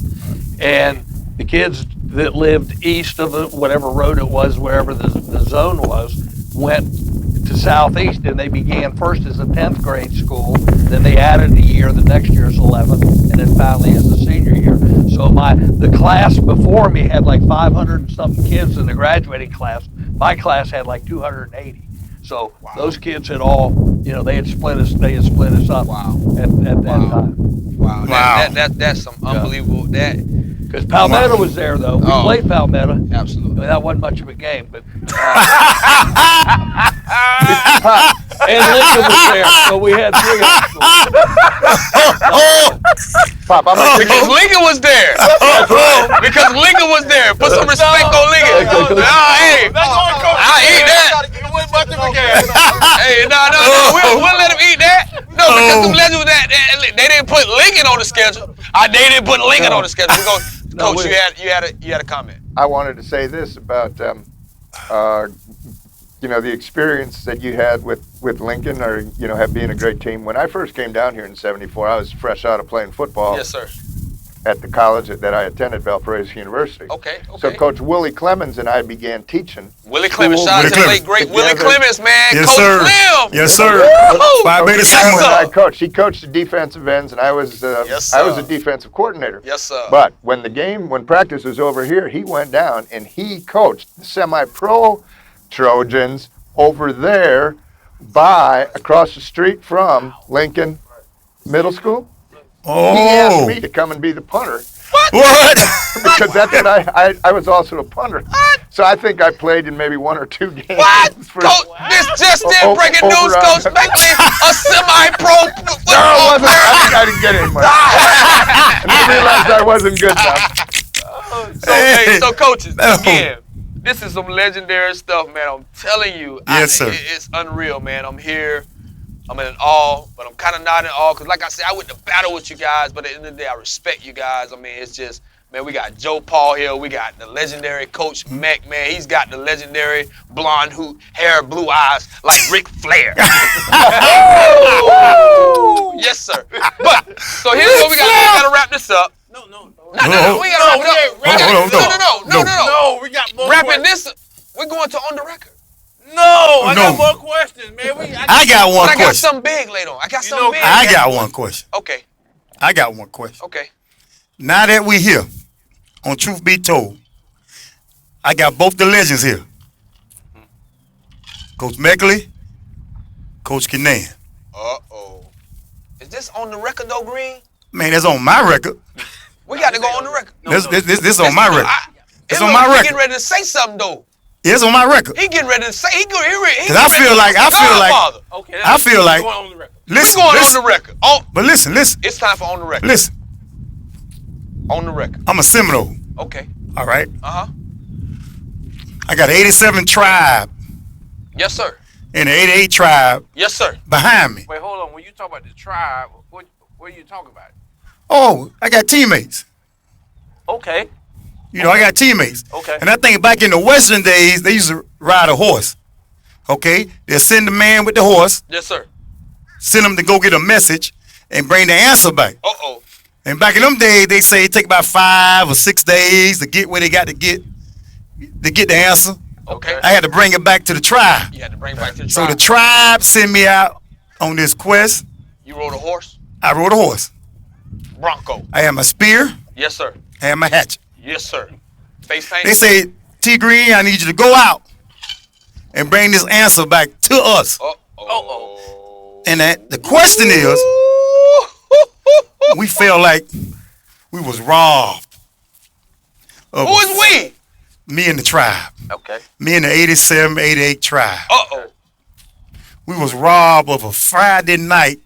and the kids that lived east of the, whatever road it was, wherever the zone was, went to Southeast, and they began first as a 10th grade school, then they added a year, the next year is 11th, and then finally as a senior year. So the class before me had like 500 and something kids in the graduating class. My class had like 280. So those kids had all, they had split us up at that time. Wow. Wow. That's some unbelievable, Because Palmetto was there, though. We played Palmetto. Absolutely. I mean, that wasn't much of a game, but and Lincoln was there, so we had 3 high schools. Pop, I'm gonna Because Lincoln was there. Because Lincoln was there. Put some respect on Lincoln. Hey, I'll eat that. Hey, no, we'll let him eat that. No, because them legends they didn't put Lincoln on the schedule. They didn't put Lincoln on the schedule. Coach, you had a comment. I wanted to say this about the experience that you had with Lincoln, or have being a great team. When I first came down here in '74, I was fresh out of playing football. Yes, sir. At the college that I attended, Valparaiso University. Okay. So Coach Willie Clemens and I began teaching. Willie Clemens, shout out to the late great Willie Clemens, man. Yes, Coach sir. Clem. Yes, sir. Phi Beta Sigma. I coached. He coached the defensive ends, and I was Yes, I was sir. a defensive coordinator. Yes, sir. But when practice was over here, he went down and he coached the semi-pro Trojans over there across the street from Lincoln Middle School. He asked me to come and be the punter. What? Because that's what I was also a punter. So I think I played in maybe 1 or 2 games. What? This just in breaking news, Coach Meckler, a semi-pro. No, it wasn't. I didn't get any money. And I realized I wasn't good enough. So coaches, again, this is some legendary stuff, man. I'm telling you. Yes, sir. It's unreal, man. I'm here. I'm in awe, but I'm kind of not in awe because, like I said, I went to battle with you guys, but at the end of the day, I respect you guys. I mean, it's just, man, we got Joe Paul here. We got the legendary Coach Meck, man. He's got the legendary blonde hair, blue eyes, like Ric Flair. Yes, sir. But, so here's what we got to wrap this up. No. We got to wrap it up. No. We got more Wrapping questions. this, we're going to on the record. No, I got more questions, man. I got one But I got question. something big later on. I got something big. I got one question. Okay. I got one question. Okay. Now that we're here, on Truth Be Told, I got both the legends here. Coach Meckler, Coach Kinnan. Uh-oh. Is this on the record, though, Green? Man, that's on my record. We got to go on the record. This on my record. It's on my He record. getting ready to say something, though. It's on my record. He getting ready to say. He Cause I feel like Okay, I feel like going on the record. listen, We're going listen, on the record. Oh, but listen, it's time for on the record. listen. On the record. I'm a Seminole. Okay. All right. Uh-huh. I got an 87 tribe Yes, sir. and an 88 tribe Yes, sir. behind me. Wait, hold on. When you talk about the tribe, what are you talking about? Oh, I got teammates. Okay. I got teammates. Okay. And I think back in the Western days, they used to ride a horse. Okay? They'll send the man with the horse, Yes, sir. send him to go get a message, and bring the answer back. Uh-oh. And back in them days, they say it take about 5 or 6 days to get where they got to get the answer. Okay. I had to bring it back to the tribe. You had to bring back to the So tribe. the tribe sent me out on this quest. You rode a horse? I rode a horse. Bronco. I had my spear. Yes, sir. I had my hatchet. Yes, sir. Face paint? They say, T. Green, I need you to go out and bring this answer back to us. Uh-oh. And the question is, we felt like we was robbed. Who is we? Me and the tribe. Okay. Me and the 87, 88 tribe. Uh-oh. We was robbed of a Friday night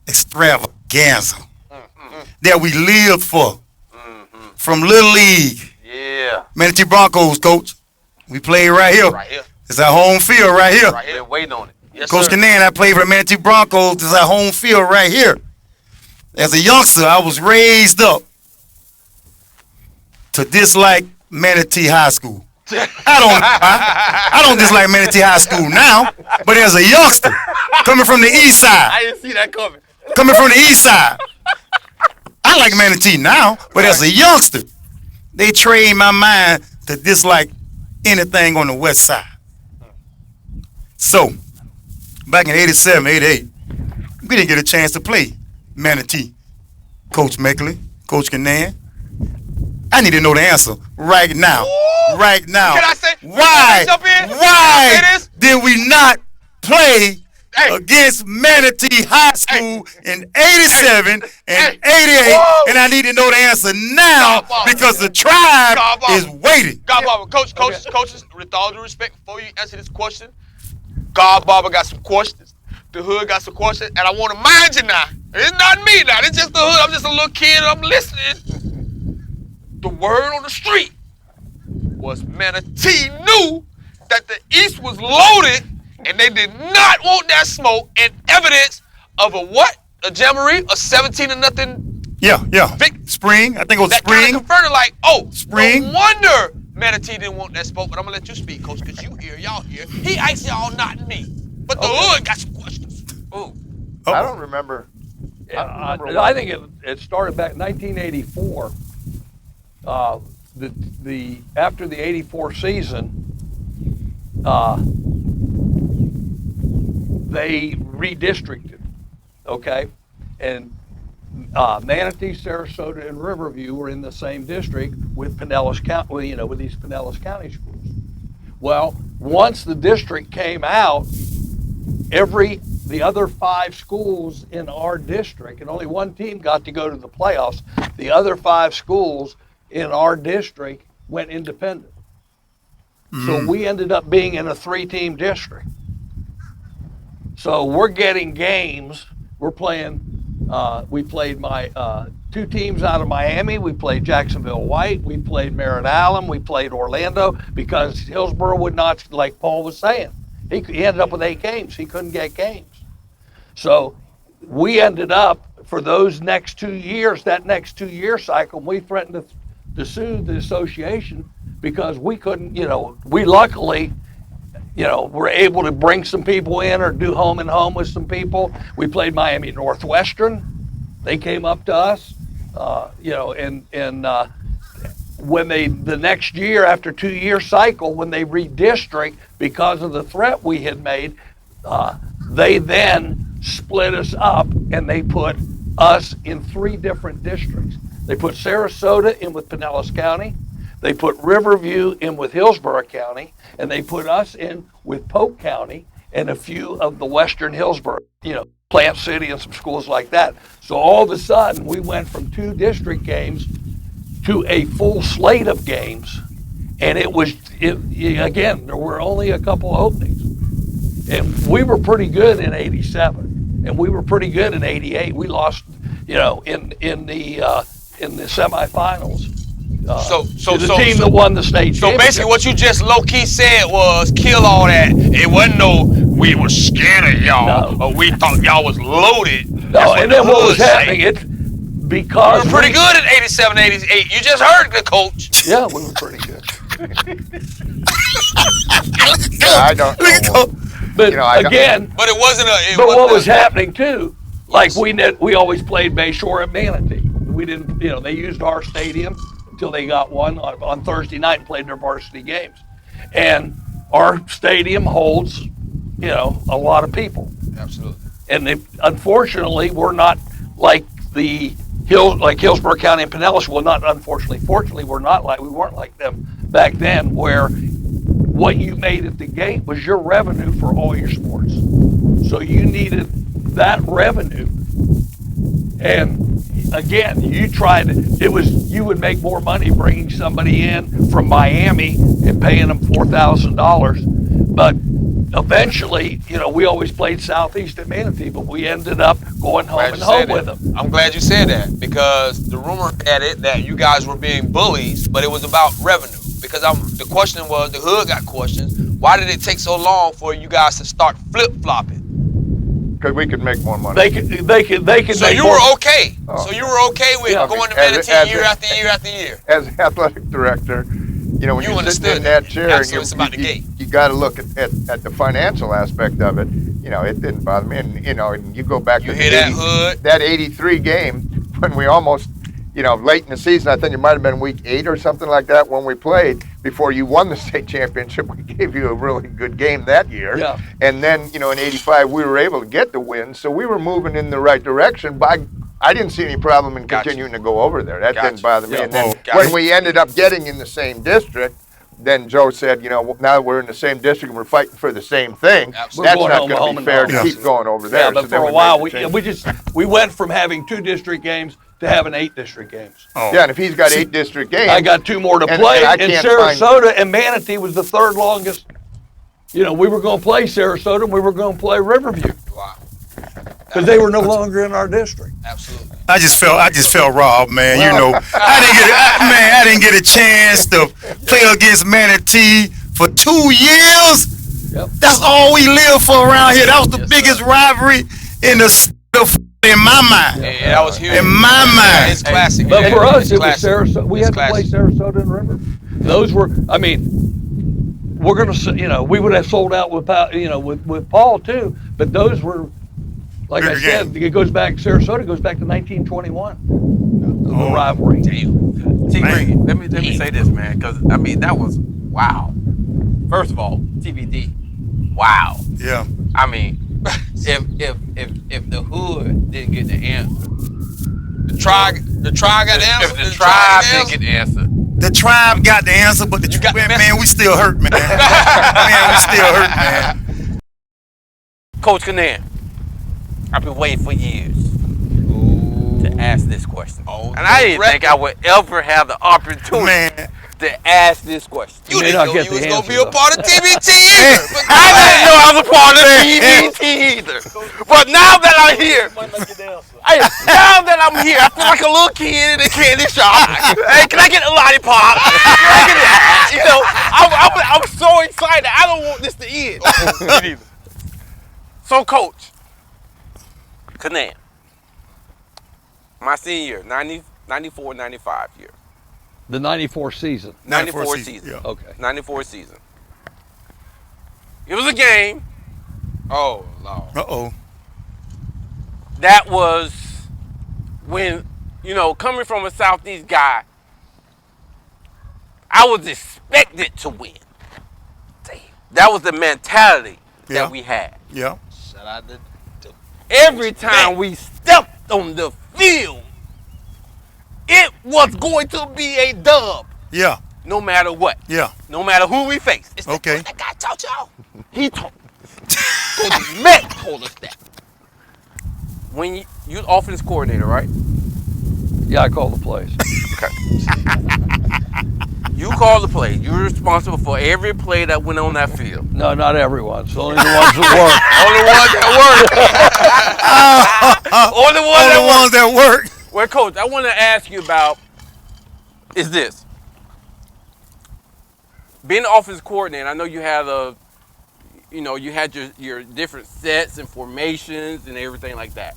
extravaganza that we lived for. From Little League. Yeah. Manatee Broncos, coach. We played right here. Right here. It's our home field right here. Right here. Been waiting on it. Yes, Coach sir. Kinnan, I played for the Manatee Broncos. This is our home field right here. As a youngster, I was raised up to dislike Manatee High School. I don't dislike Manatee High School now, but as a youngster, coming from the east side, I didn't see that coming. I like Manatee now, but as a youngster, they trained my mind to dislike anything on the west side. So, back in 87, 88, we didn't get a chance to play Manatee. Coach Meckler, Coach Kinnan, I need to know the answer right now. Ooh. Right now. Can I say? Why? Can I jump in? Can I Why say this? did we not play Hey. against Manatee High School in 87 and 88? Whoa. And I need to know the answer now Godfather. because the tribe Godfather. is waiting. God Barber, coaches, with all due respect, before you answer this question, God Barber got some questions. The hood got some questions, and I want to mind you now. It's not me now. It's just the hood. I'm just a little kid. And I'm listening. The word on the street was Manatee knew that the East was loaded, and they did not want that smoke. And evidence of a what? A jamboree? A 17-0. Yeah. Vic- Spring. I think it was That kind spring. of confirmed it, like, oh, Spring. no wonder Manatee didn't want that spoke, but I'm gonna let you speak, Coach, because you here, y'all here. He asked y'all, not me. But the hood got some questions. Ooh. I don't remember. I think it started back in 1984. After the '84 season, they redistricted, okay, and Manatee, Sarasota, and Riverview were in the same district with Pinellas County, with these Pinellas County schools. Well, once the district came out, the other 5 schools in our district, and only one team got to go to the playoffs, the other 5 schools in our district went independent. So we ended up being in a 3-team district. So we're getting games. We're playing, we played 2 teams out of Miami. We played Jacksonville White. We played Merritt Allen. We played Orlando because Hillsborough would not, like Paul was saying, he ended up with 8 games. He couldn't get games. So we ended up, for those next 2 years, that next 2-year cycle, we threatened to sue the association because we couldn't, we luckily, were able to bring some people in or do home and home with some people. We played Miami Northwestern. They came up to us, when the next year, after 2-year cycle, when they redistrict because of the threat we had made, they then split us up and they put us in 3 different districts. They put Sarasota in with Pinellas County, they put Riverview in with Hillsborough County, and they put us in with Polk County and a few of the western Hillsborough, Plant City and some schools like that. So all of a sudden, we went from 2 district games to a full slate of games, and again, there were only a couple of openings. And we were pretty good in '87, and we were pretty good in '88. We lost, in the semifinals. To the team that won the state championship. So basically, what you just low key said was kill all that. It wasn't we were scared of y'all, or we thought y'all was loaded. No, and then what was happening? It's because we were pretty good in '87, '88. You just heard the coach. Yeah, we were pretty good. I don't know. But again, but it wasn't but what was happening too? Like we always played Bayshore at Manatee. We didn't, they used our stadium until they got one on Thursday night and played their varsity games. And our stadium holds, a lot of people. Absolutely. And unfortunately, we're not like Hillsborough County and Pinellas. Well, not unfortunately. Fortunately, we weren't like them back then, where what you made at the gate was your revenue for all your sports. So you needed that revenue. And again, you would make more money bringing somebody in from Miami and paying them $4,000. But eventually, we always played Southeast at Manatee, but we ended up going home and home with them. I'm glad you said that, because the rumor had it that you guys were being bullies, but it was about revenue. Because the question was, the hood got questions. Why did it take so long for you guys to start flip-flopping? Because we could make more money. They could. So you were okay. Oh. So you were okay with going to Manatee year after year after year. As athletic director, when you're sitting in that chair, you got to look at the financial aspect of it. It didn't bother me. And you go back to that '83 game when we almost, late in the season, I think it might have been week 8 or something like that when we played, before you won the state championship. We gave you a really good game that year. Yeah. And then, in '85, we were able to get the win. So we were moving in the right direction. But I didn't see any problem in continuing to go over there. That didn't bother me. And then when we ended up getting in the same district, then Joe said, now we're in the same district and we're fighting for the same thing. Absolutely. That's not going to be fair to keep going over there. Yeah, but for a while, we went from having 2 district games to having 8 district games. Oh. Yeah, and if he's got 8 district games, I got 2 more to play. And Sarasota and Manatee was the 3rd longest. We were going to play Sarasota and we were going to play Riverview. Wow. Because they were no longer in our district. Absolutely. I just felt robbed, man. I didn't get a chance to play against Manatee for 2 years. Yep. That's all we lived for around here. That was the biggest rivalry in the In my mind. Yeah, that was huge. In my mind. It's classic. But for us, It's it was classic. Sarasota. We It's had to play classic. Sarasota and River. Those were, I mean, we're gonna, we would have sold out with, with Paul too. But those were, like I Bigger said, game. it goes back. Sarasota goes back to 1921. The Oh. rivalry. T Green, let me say this, man, because I mean that was wow. First of all, TBD, wow. Yeah. I mean, if the hood didn't get the answer, The tribe got the answer. if the tribe didn't get the answer, The tribe got the answer, but You got the man, we still hurt, man. Man, we still hurt, man. Coach Canan, I've been waiting for years to ask this question, Oh, and I didn't think I would ever have the opportunity Man. to ask this question. You may didn't not know get you the was gonna answer, be a though. part of TBT either. But I didn't know I was a part of TBT either. But now that I'm here, now that I'm here, I feel like a little kid in a candy shop. Hey, can I get a lollipop? I'm so excited. I don't want this to end. So, Coach, Canan, my senior year, 94, 95 year. The 94 season. 94 season. Yeah. Okay. 94 season. It was a game oh Lord. Uh-oh. that was when, coming from a Southeast guy, I was expected to win. That was the mentality Yeah. that we had. Yeah. Shout out to Every time we stepped on the field, it was going to be a dub, Yeah. no matter what, Yeah. no matter who we faced. It's Okay. that guy taught y'all. He told Coach Meck told us that. When you're offense coordinator, right? Yeah, I call the plays. You call the play. You're responsible for every play that went on that field. No, not everyone. It's only the ones that work. Only ones that work. Only All ones the that work. ones that work. Well, Coach, I want to ask you about is this. Being the offense coordinator, I know you had you had your different sets and formations and everything like that.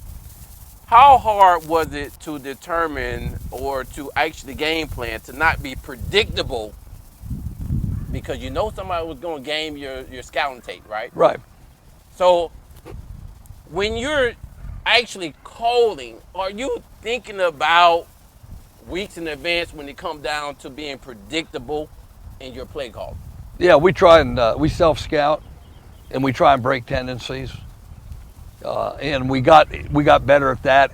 How hard was it to determine or to actually game plan to not be predictable because somebody was going to game your scouting tape, right? Right. So when you're actually calling, are you thinking about weeks in advance when it comes down to being predictable in your play call? Yeah, we try and we self-scout, and we try and break tendencies. And we got better at that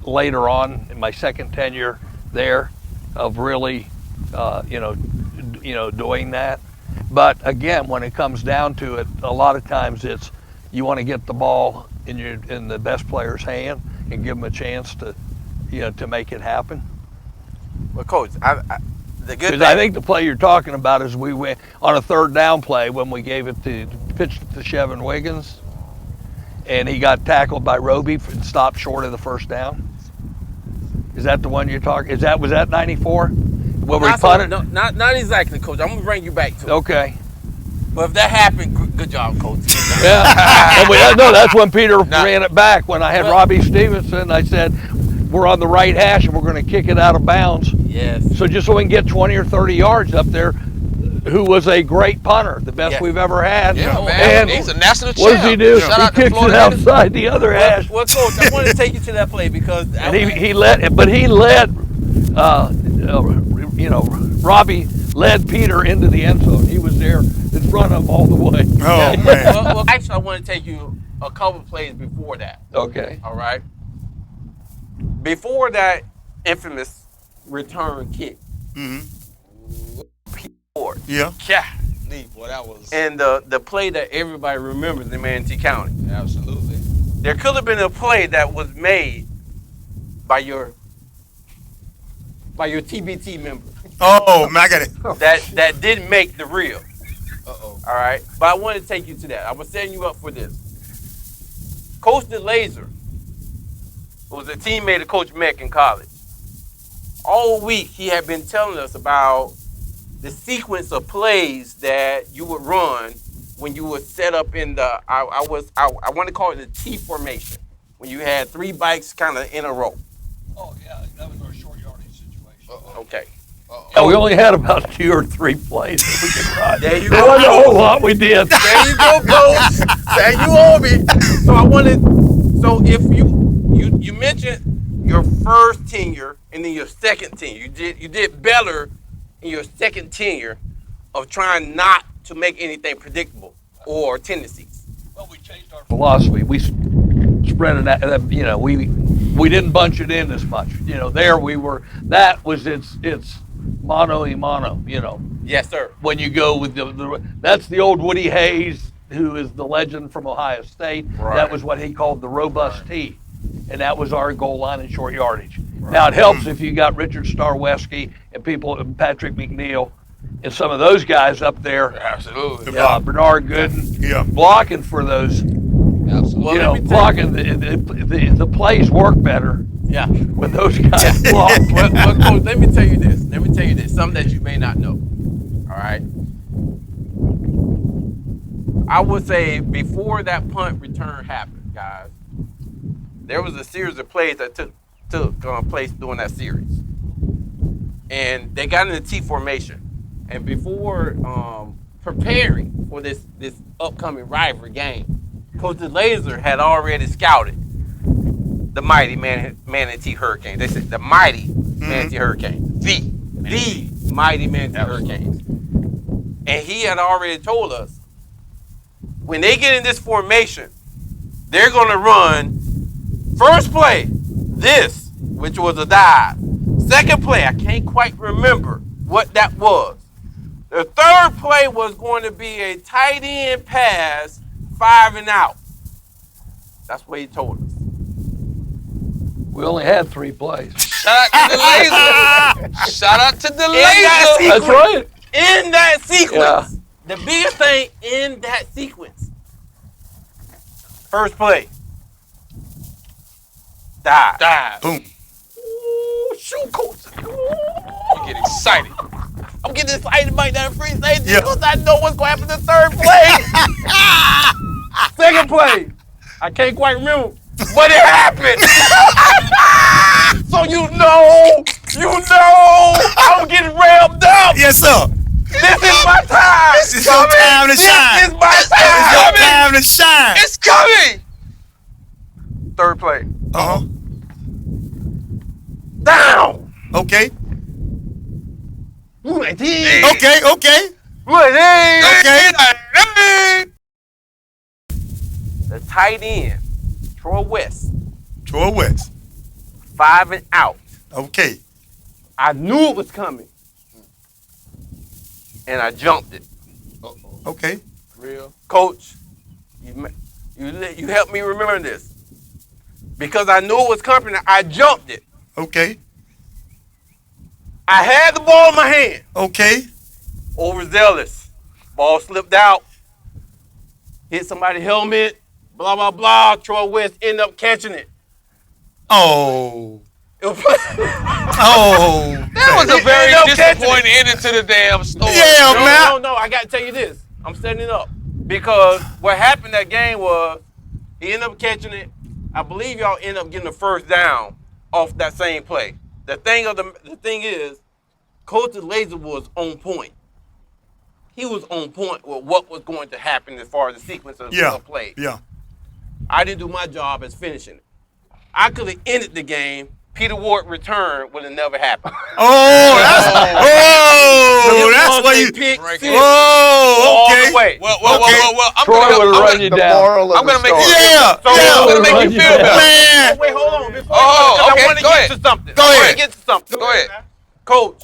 later on in my second tenure there, of really, doing that. But again, when it comes down to it, a lot of times it's you want to get the ball in the best player's hand and give them a chance to, to make it happen. Well, Coach, the good Because thing, I think the play you're talking about is we went on a third down play when we gave it to pitched it to Chevin Wiggins, and he got tackled by Roby and stopped short of the first down. Is that the one you're talking? Was that 94? When we punted? no, not exactly, Coach. I'm gonna bring you back to it. Okay. But if that happened, good job, Coach. Yeah. No, that's when Peter ran it back. When I had Robbie Stevenson, I said, we're on the right hash and we're going to kick it out of bounds. Yes. So just so we can get 20 or 30 yards up there, who was a great punter, the best we've ever had. Yeah, man. And He's a national champ. what does he do? Shout He out to kicks it Florida. outside the other hash. Well, Coach, I want to take you to that play because And he led, Robbie led Peter into the end zone. He was there in front of him all the way. Oh, man. well, actually, I want to take you a couple plays before that. Okay. All right. Before that infamous return kick, Mm-hmm. yeah, Yeah. Boy, that was and the play that everybody remembers in Manatee County. absolutely. There could have been a play that was made by your TBT member Oh, man, I got it. that didn't make the reel. Uh-oh. All right, but I want to take you to that. I was setting you up for this. Coach DeLazer was a teammate of Coach Meck in college. All week he had been telling us about the sequence of plays that you would run when you would set up in the I want to call it the T formation. when you had 3 bikes kind of in a row? Oh, yeah, that was our short yardage situation. Okay. Yeah, we only had about 2 or 3 plays that we could run. There you There go. wasn't a whole lot we did. There you go, coach. There you owe me. So I wanted. So if you mentioned your first tenure and then your second tenure, you did better in your second tenure of trying not to make anything predictable or tendencies. Well, we changed our philosophy. We spread it out. You know, we didn't bunch it in as much. You know, there we were. That was it's mano y mano. You know, Yes, sir. when you go with that's the old Woody Hayes, who is the legend from Ohio State. Right. That was what he called the robust T, and that was our goal line in short yardage. Now it helps if you got Richard Starweski and people, and Patrick McNeil, and some of those guys up there. Absolutely. Bernard Gooden, Yeah. blocking for those. Absolutely. Well, You let know, me tell blocking the plays work better Yeah. when those guys block. Well, coach, let me tell you this. Something that you may not know. All right. I would say before that punt return happened, guys, there was a series of plays that took place during that series, and they got in the T formation. And before preparing for this upcoming rivalry game, Coach Laser had already scouted the mighty Manatee Hurricanes. They said the mighty Manatee Hurricanes, the mighty Manatee Hurricanes, and he had already told us when they get in this formation, they're going to run first play, this, which was a dive. Second play, I can't quite remember what that was. The third play was going to be a tight end pass, 5 and out. That's what he told us. We only had 3 plays. Shout out to the laser. Shout out to the that laser. That's right. In that sequence, Yeah. the biggest thing in that sequence, first play, dive. Dive. Boom. Ooh, shoot, coach. You get excited. I'm getting excited about that free safety Yeah. because I know what's going to happen the third play. Second play, I can't quite remember, but it happened. So you know, I'm getting revved up. Yes, sir. This is my time. It's your time to shine. This is my It's your time. time to shine. It's coming. Third play, Uh-huh. down. Okay. Okay. Okay, okay. Okay. The tight end, Troy West, Troy West. 5 and out. Okay. I knew it was coming, and I jumped it. Okay. Real. Coach, you helped me remember this. Because I knew it was coming, I jumped it. Okay. I had the ball in my hand. Okay. Overzealous. Ball slipped out. Hit somebody's helmet. Blah, blah, blah. Troy West ended up catching it. Oh. It was That was a very disappointing ending to the damn story. Yeah, man. No. I got to tell you this. I'm setting it up. Because what happened that game was he ended up catching it. I believe y'all ended up getting the first down off that same play. The thing is, Coach Laser was on point. He was on point with what was going to happen as far as the sequence of the play. Yeah. I didn't do my job as finishing it. I could have ended the game. Peter Ward return would have never happened. That's what you. Pick Right. six Oh, all okay. the way. Well. I'm Troy would have run you The down. moral of I'm gonna the make story. you Yeah, So- yeah. I'm gonna make you feel better. Man. Wait, hold on. Before Oh, okay, I want to go get ahead. to something. Go I want ahead. to get to something. Go ahead. Coach,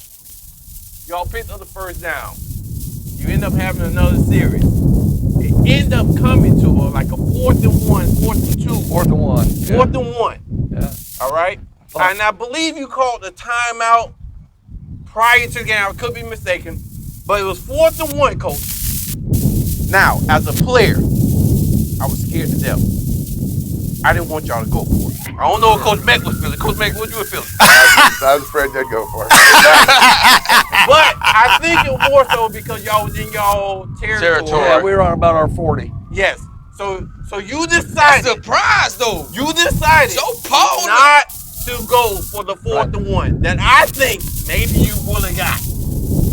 y'all picked up the first down. You end up having another series. It end up coming to like a 4th and 1, 4th and 2. 4th and 1. Yeah. 4th and 1. Yeah. All right? And I believe you called the timeout prior to the game. I could be mistaken. But it was 4th and 1, Coach. Now, as a player, I was scared to death. I didn't want y'all to go for it. I don't know what Coach Meck was feeling. Coach Meck, what you were feeling? I was afraid they'd go for it. But I think it more so because y'all was in y'all territory. Territory. Yeah, we were on about our 40. Yes. So you decided. Surprise though. You decided So Paul not to go for the 4th and 1 that I think maybe you would have got.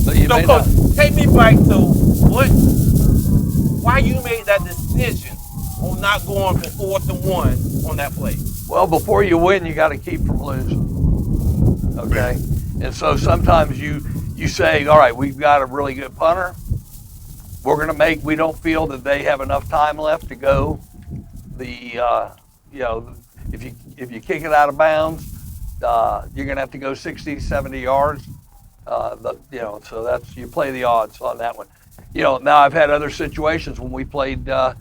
But you So, may Coach, not. take me back to why you made that decision on not going for 4th and 1 on that play. Well, before you win, you got to keep from losing. Okay, and so sometimes you say, all right, we've got a really good punter. We're gonna make. We don't feel that they have enough time left to go. If you kick it out of bounds, you're gonna have to go 60, 70 yards. So that's you play the odds on that one. Now I've had other situations when we played Carroll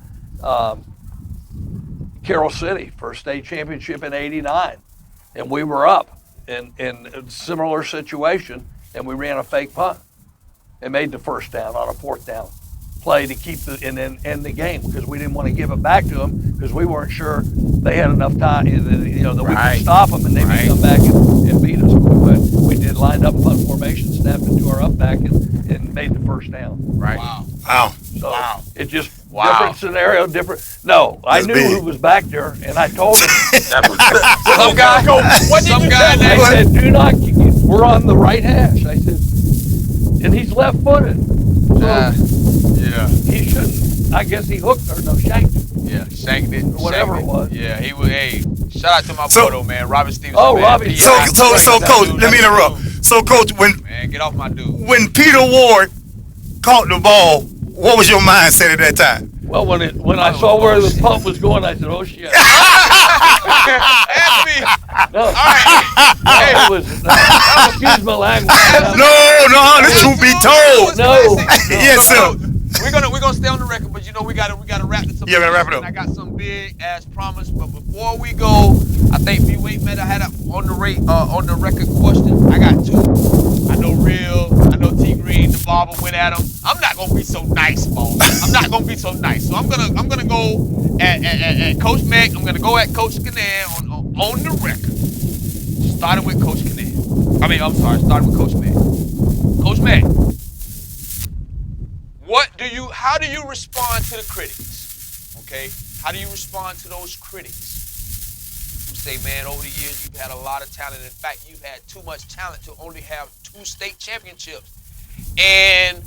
City for a state championship in '89, and we were up in a similar situation, and we ran a fake punt and made the first down on a 4th down play to keep and then end the game because we didn't want to give it back to them because we weren't sure they had enough time, that we could stop them and they may come back and beat us. But we did lined up punt formation, snapped it to our up back and made the first down. Right. Wow. So it just Wow. different scenario, different. No, I That's knew big. who was back there, and I told him. Some guy. Some guy. I said, "Do not. We're on the right hash." I said, and he's left-footed. Yeah. He shouldn't. I guess he hooked or no shanked it. Yeah. Shanked it. Whatever shanked it was. Yeah. He was. Hey. Shout out to my So- boy though, man. Robbie Stevenson. Oh, man. Robbie. So, Coach, let me interrupt. So, Coach, Man, get off my dude. when Peter Ward caught the ball, what was your mindset at that time? Well, when I saw where the pump was going, I said, "Oh shit!" Ask me. No, All right. Hey. it was. Excuse my language. No, the truth be told. No. Yes, sir. We're gonna stay on the record, but we gotta wrap this up. Yeah, man, wrap it up. And I got some big as promised, but before we go, I think B-Weight Matter had on the record question. I got 2. I know Real. I know T Green. The barber went at him. I'm not gonna be so nice, boss. I'm not gonna be so nice. So I'm gonna go at Coach Mack. I'm gonna go at Coach Kinnan on the record. Starting with Coach Kinnan. Starting with Coach Mack. Coach Mack. How do you respond to the critics? Okay? How do you respond to those critics who say, man, over the years you've had a lot of talent. In fact, you've had too much talent to only have 2 state championships. And,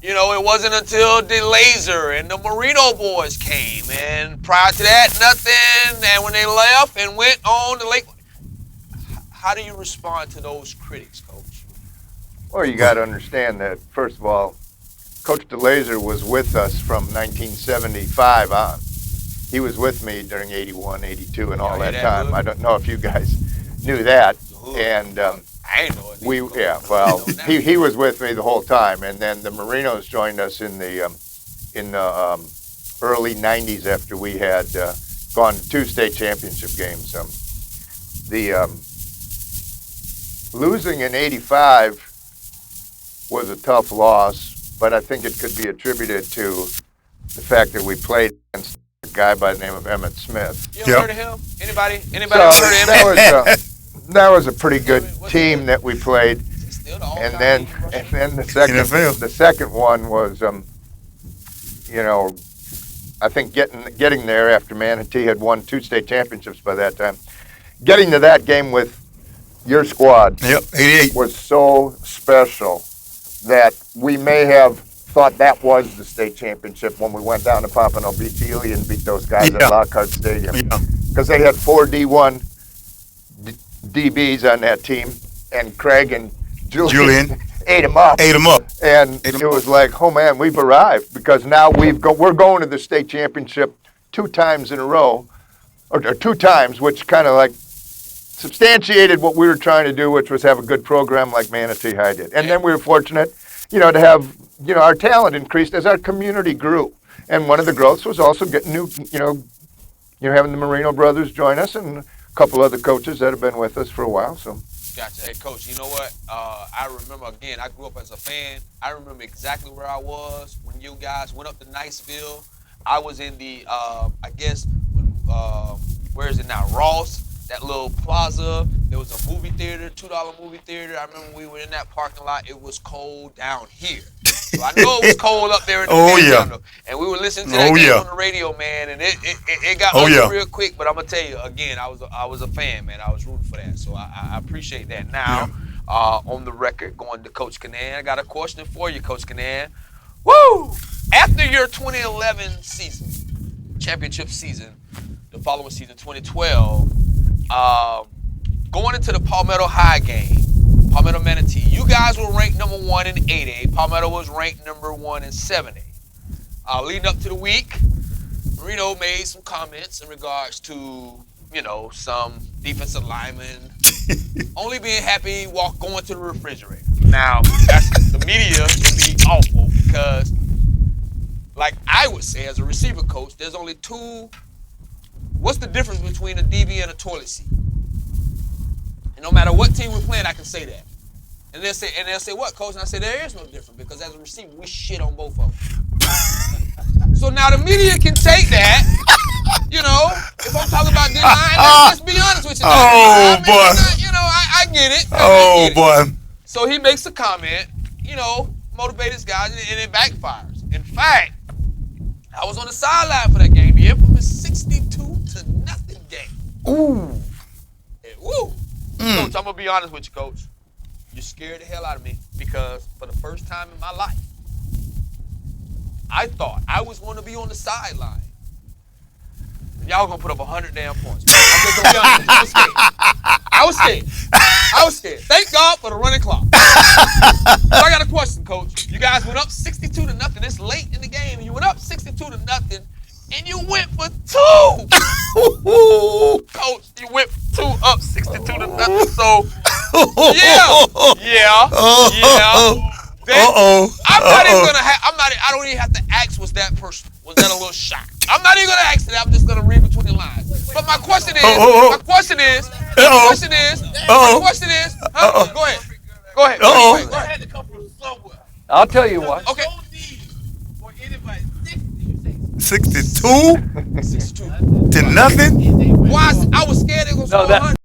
it wasn't until the Laser and the Marino boys came. And prior to that, nothing. And when they left and went on the Lake. How do you respond to those critics, Coach? Well, you got to understand that, first of all, Coach DeLazer was with us from 1975 on. He was with me during 81, 82, and all that time. I don't know if you guys knew that. And I ain't know it. he was with me the whole time. And then the Marinos joined us in the early 90s after we had gone to 2 state championship games. Losing in 85 was a tough loss. But I think it could be attributed to the fact that we played against a guy by the name of Emmett Smith. You ever heard of him? Anybody So ever heard of him? that was a pretty good team that we played. Still the And all-time then leading rusher. the second one was I think getting there after Manatee had won 2 state championships by that time. Getting to that game with your squad Yep, 88. was so special that we may have thought that was the state championship when we went down to Pompano, beat Ely, and beat those guys at Lockhart Stadium. Yeah. Because they had 4 D1 DBs on that team, and Craig and Julian ate them up. And it was like, oh man, we've arrived, because now we're going to the state championship 2 times in a row, or 2 times, which kind of like substantiated what we were trying to do, which was have a good program like Manatee High did. And then we were fortunate, to have, our talent increased as our community grew. And one of the growths was also getting new, having the Marino brothers join us and a couple other coaches that have been with us for a while. So. Gotcha. Hey, Coach, you know what? I remember, again, I grew up as a fan. I remember exactly where I was when you guys went up to Niceville. I was in the, where is it now? Ross. That little plaza, there was a movie theater, $2 movie theater. I remember we were in that parking lot. It was cold down here. So I know it was cold up there in the Panhandle. And we were listening to that game on the radio, man, and it got ugly real quick. But I'm gonna tell you again, I was a fan, man. I was rooting for that, so I appreciate that. Now, on the record, going to Coach Canan, I got a question for you, Coach Canan. Woo! After your 2011 season, championship season, the following season, 2012, going into the Palmetto High game, Palmetto Manatee, you guys were ranked number 1 in 8A. Palmetto was ranked number 1 in 7A. Leading up to the week, Marino made some comments in regards to, some defensive linemen only being happy going to the refrigerator. Now, the media would be awful because, like I would say as a receiver coach, there's only two. What's the difference between a DB and a toilet seat? And no matter what team we're playing, I can say that. And they'll say, what, coach? And I say, there is no difference because as a receiver, we shit on both of them. So now the media can take that, if I'm talking about D-line, let's be honest with you. I get it. I get it. So he makes a comment, motivate his guys, and it backfires. In fact, I was on the sideline for that game, the infamous 62-0 game. Ooh. And woo. Coach, I'm going to be honest with you, Coach. You scared the hell out of me because for the first time in my life, I thought I was going to be on the sideline. Y'all going to put up 100 damn points. I'm just going to be honest. I was scared. Thank God for the running clock. So I got a question, Coach. You guys went up 62-0. It's late in the game. You went up 62-0, and you went for 2. Coach, you went 2 up 62-0. So, yeah. I'm not even gonna. I don't even have to ask. Was that personal? Was that a little shock? I'm not even gonna ask that. I'm just gonna read between the lines. But my question is. Go ahead. Go ahead. It had to come from somewhere. I'll tell you what. Okay. For anybody 62-0? Why? I was scared it was 400.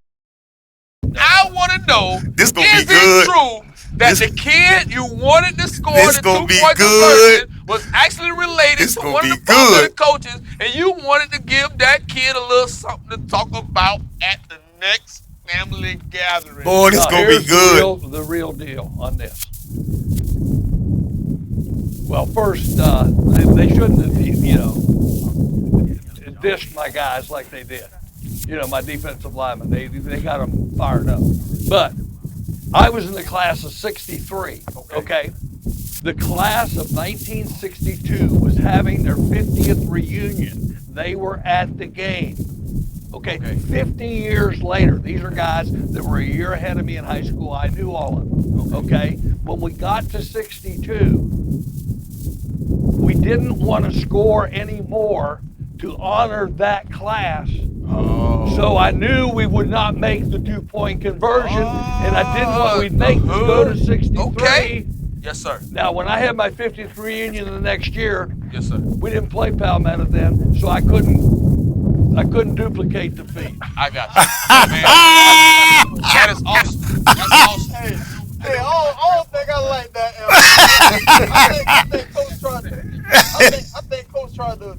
I want to know. This gonna is be good. It true that the kid you wanted to score this the gonna 2-point good. conversion was actually related This to gonna one be of the Palmetto good. coaches, and you wanted to give that kid a little something to talk about at the next family gathering? Boy, this gonna be good. The real deal on this. Well, first, they shouldn't have, dished my guys like they did. My defensive linemen. They got them fired up. But I was in the class of 63, okay? The class of 1962 was having their 50th reunion. They were at the game. Okay, 50 years later, these are guys that were a year ahead of me in high school. I knew all of them, okay? When we got to 62, we didn't want to score any more to honor that class. So I knew we would not make the 2-point conversion, and I didn't want we'd make us go to 63. Okay. Yes, sir. Now, when I had my 50th reunion the next year, Yes, sir. we didn't play Palmetto then, so I couldn't duplicate the feat. I got you. Man, that is awesome. That's awesome. Hey, I don't think I like that. I think Coach tried to. I think Coach tried to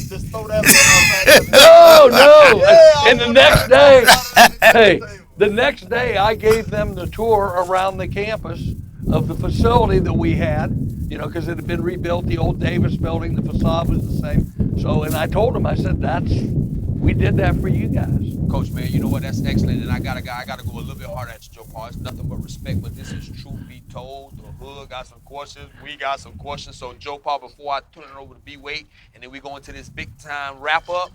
just throw that. No. Yeah, And the next day, the next day I gave them the tour around the campus of the facility that we had, because it had been rebuilt, the old Davis building, the facade was the same. So, and I told them, I said, we did that for you guys. Coach, man, you know what? That's excellent. And I gotta go a little bit harder at you, Joe Paul. It's nothing but respect, but this is truth be told. The hood got some questions. We got some questions. So, Joe Paul, before I turn it over to B-Wade, and then we go into this big-time wrap-up,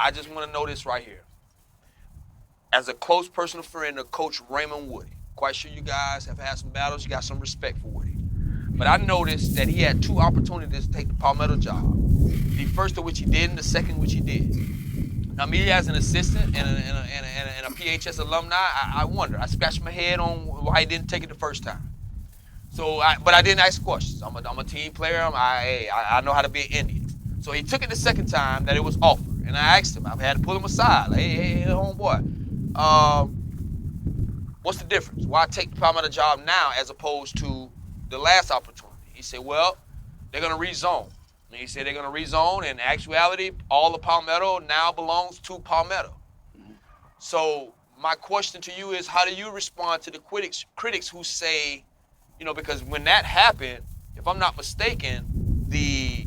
I just want to know this right here. As a close personal friend of Coach Raymond Woody, quite sure you guys have had some battles. You got some respect for Woody. But I noticed that he had 2 opportunities to take the Palmetto job. The first of which he did, and the second which he did. Now, me as an assistant and a PHS alumni, I wonder. I scratched my head on why he didn't take it the first time. So, but I didn't ask questions. I'm a team player. I know how to be an Indian. So he took it the second time that it was offered, and I asked him. I had to pull him aside. Like, hey, homeboy, what's the difference? Why take the Palmetto job now as opposed to the last opportunity? said, well, they're going to rezone. And he said they're going to rezone. In actuality, all of Palmetto now belongs to Palmetto. So my question to you is, how do you respond to the critics who say, because when that happened, if I'm not mistaken, the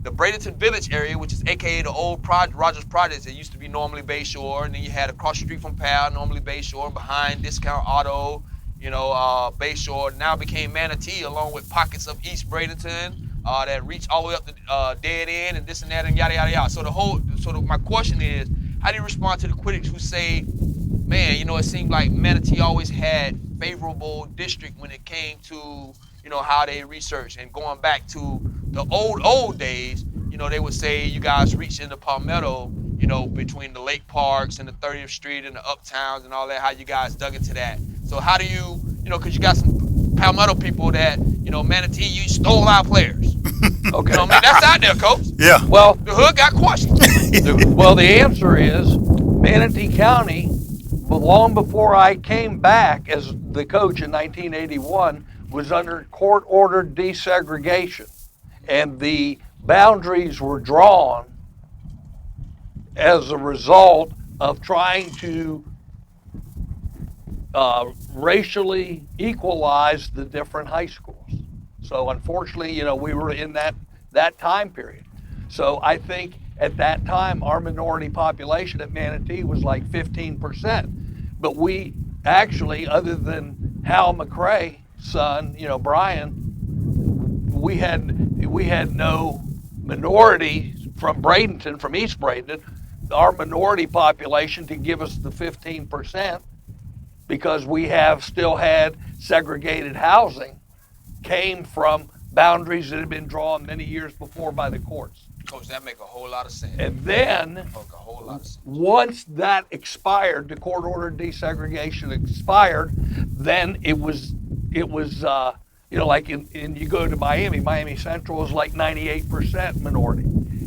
Bradenton Village area, which is AKA the old Rogers Projects, it used to be normally Bayshore, and then you had across the street from Powell, normally Bayshore, behind Discount Auto, Bayshore, now became Manatee, along with pockets of East Bradenton that reach all the way up to Dead End and this and that and yada yada yada. So my question is, how do you respond to the critics who say, man, it seemed like Manatee always had favorable district when it came to, how they research, and going back to the old days, they would say you guys reached into Palmetto, between the Lake Parks and the 30th Street and the Uptowns and all that, how you guys dug into that. So how do you, because you got some Palmetto people that, Manatee, you stole our players. Okay. That's out there, Coach. Yeah. Well, The hood got questions. the answer is Manatee County, long before I came back as the coach in 1981, was under court-ordered desegregation. And the boundaries were drawn as a result of trying to racially equalize the different high schools. So unfortunately, we were in that time period. So I think at that time, our minority population at Manatee was like 15%. But we actually, other than Hal McRae's son, Brian, we had no minority from Bradenton, from East Bradenton. Our minority population to give us the 15%, because we have still had segregated housing, came from boundaries that had been drawn many years before by the courts. Coach, that make a whole lot of sense. And then, once that expired, the court-ordered desegregation expired, then it was like you go to Miami Central was like 98% minority.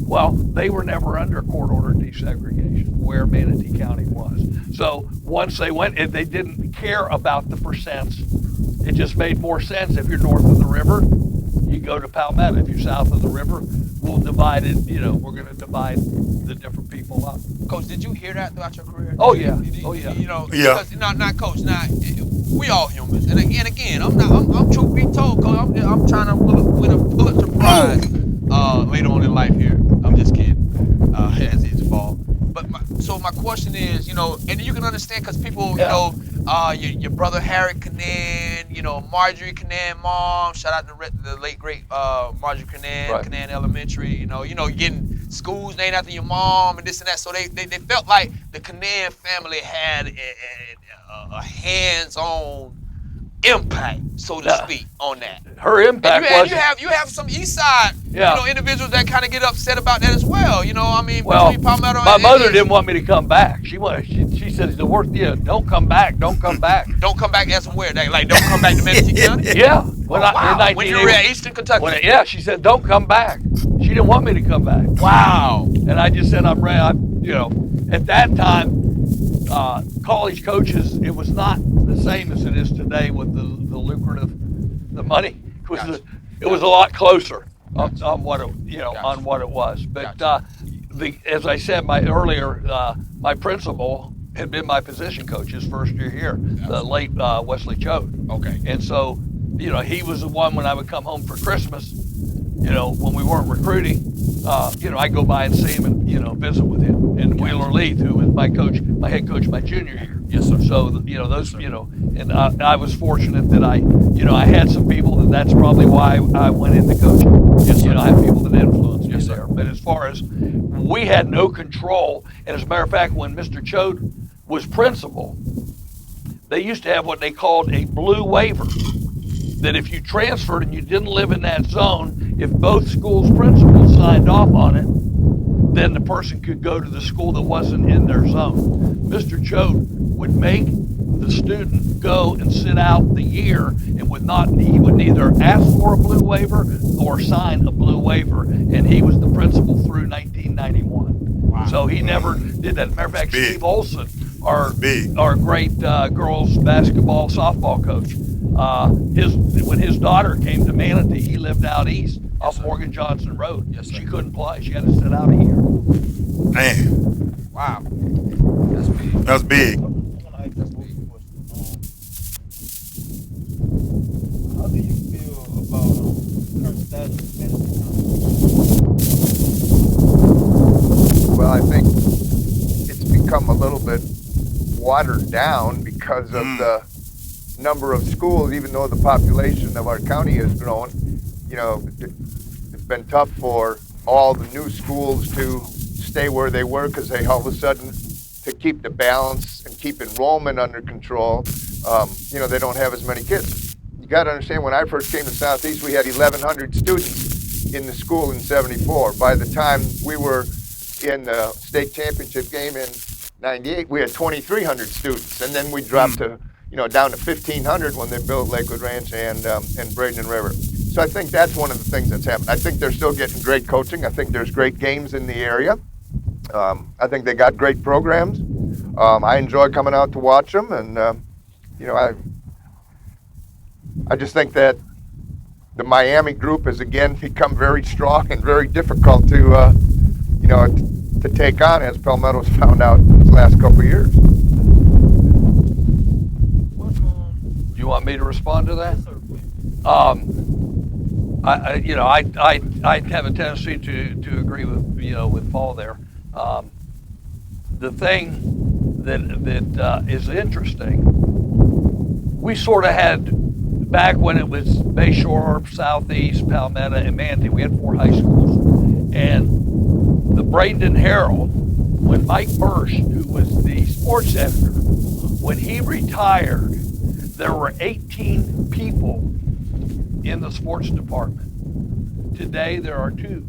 Well, they were never under court-ordered desegregation, where Manatee County was. So once they went, they didn't care about the percents. It just made more sense. If you're north of the river, you go to Palmetto. If you're south of the river, we'll divide it. We're going to divide the different people up. Coach, did you hear that throughout your career? Oh yeah. Yeah. Yeah. Because, not Coach. We all humans, and again, I'm truth be told, Coach, I'm trying to win a Pulitzer Prize later on in life here. I'm just kidding. As it's fall. But my question is, and you can understand, because people, your brother Harry Canaan, Marjorie Canaan mom, shout out to the late great Marjorie Canaan, right. Canaan Elementary, getting schools named after your mom and this and that. So they felt like the Canaan family had a hands-on impact, so to speak, on that. Her impact was. You have some East Side, individuals that kind of get upset about that as well. Well, between Palmetto my and mother didn't want me to come back. She said the worst. Don't come back. Don't come back. Don't come back as where? Like don't come back to Manatee County. Yeah. When you were at Eastern Kentucky. She said don't come back. She didn't want me to come back. Wow. And I just said I'm ready. At that time, college coaches, it was not the same as it is today with the lucrative, the money. It was a lot closer on what it was. But as I said, my principal had been my position coach his first year here, the late Wesley Choate. Okay. And so, he was the one when I would come home for Christmas, when we weren't recruiting, I'd go by and see him and, visit with him. And Wheeler Leith, who was my head coach my junior year. Yes, sir. So, those, and I was fortunate that I had some people that's probably why I went into coaching. Yes, sir. I had people that influenced me Yes, sir. there. But as far as, we had no control. And as a matter of fact, when Mr. Choate was principal, they used to have what they called a blue waiver. That if you transferred and you didn't live in that zone, if both schools' principals signed off on it, then the person could go to the school that wasn't in their zone. Mr. Choate would make the student go and sit out the year and he would neither ask for a blue waiver or sign a blue waiver, and he was the principal through 1991. Wow. So he never did that. As a matter of fact, Steve Olson, our great girls basketball, softball coach, When his daughter came to Manatee, he lived out east off sir. Morgan Johnson Road. Yes, sir. She couldn't play. She had to sit out a year. Man, Wow. That's big. that's big. I want to ask you a question. How do you feel about the current status of Manatee County? Well, I think it's become a little bit watered down because of the number of schools, even though the population of our county has grown. You know, it's been tough for all the new schools to stay where they were because they all of a sudden, to keep the balance and keep enrollment under control, you know, they don't have as many kids. You got to understand, when I first came to Southeast, we had 1,100 students in the school in '74. By the time we were in the state championship game in '98, we had 2,300 students, and then we dropped to, you know, down to 1,500 when they built Lakewood Ranch and Braden River. So I think that's one of the things that's happened. I think they're still getting great coaching. I think there's great games in the area. I think they got great programs. I enjoy coming out to watch them, and you know, I just think that the Miami group has again become very strong and very difficult to you know, to take on, as Palmetto's found out in the last couple of years. Do you want me to respond to that? I have a tendency to agree with with Paul there. The thing that is interesting, we sort of had, back when it was Bayshore, Southeast, Palmetto, and Manatee, we had 4 high schools, and the Bradenton Herald, when Mike Bursch, who was the sports editor, when he retired, there were 18 people in the sports department. Today, there are 2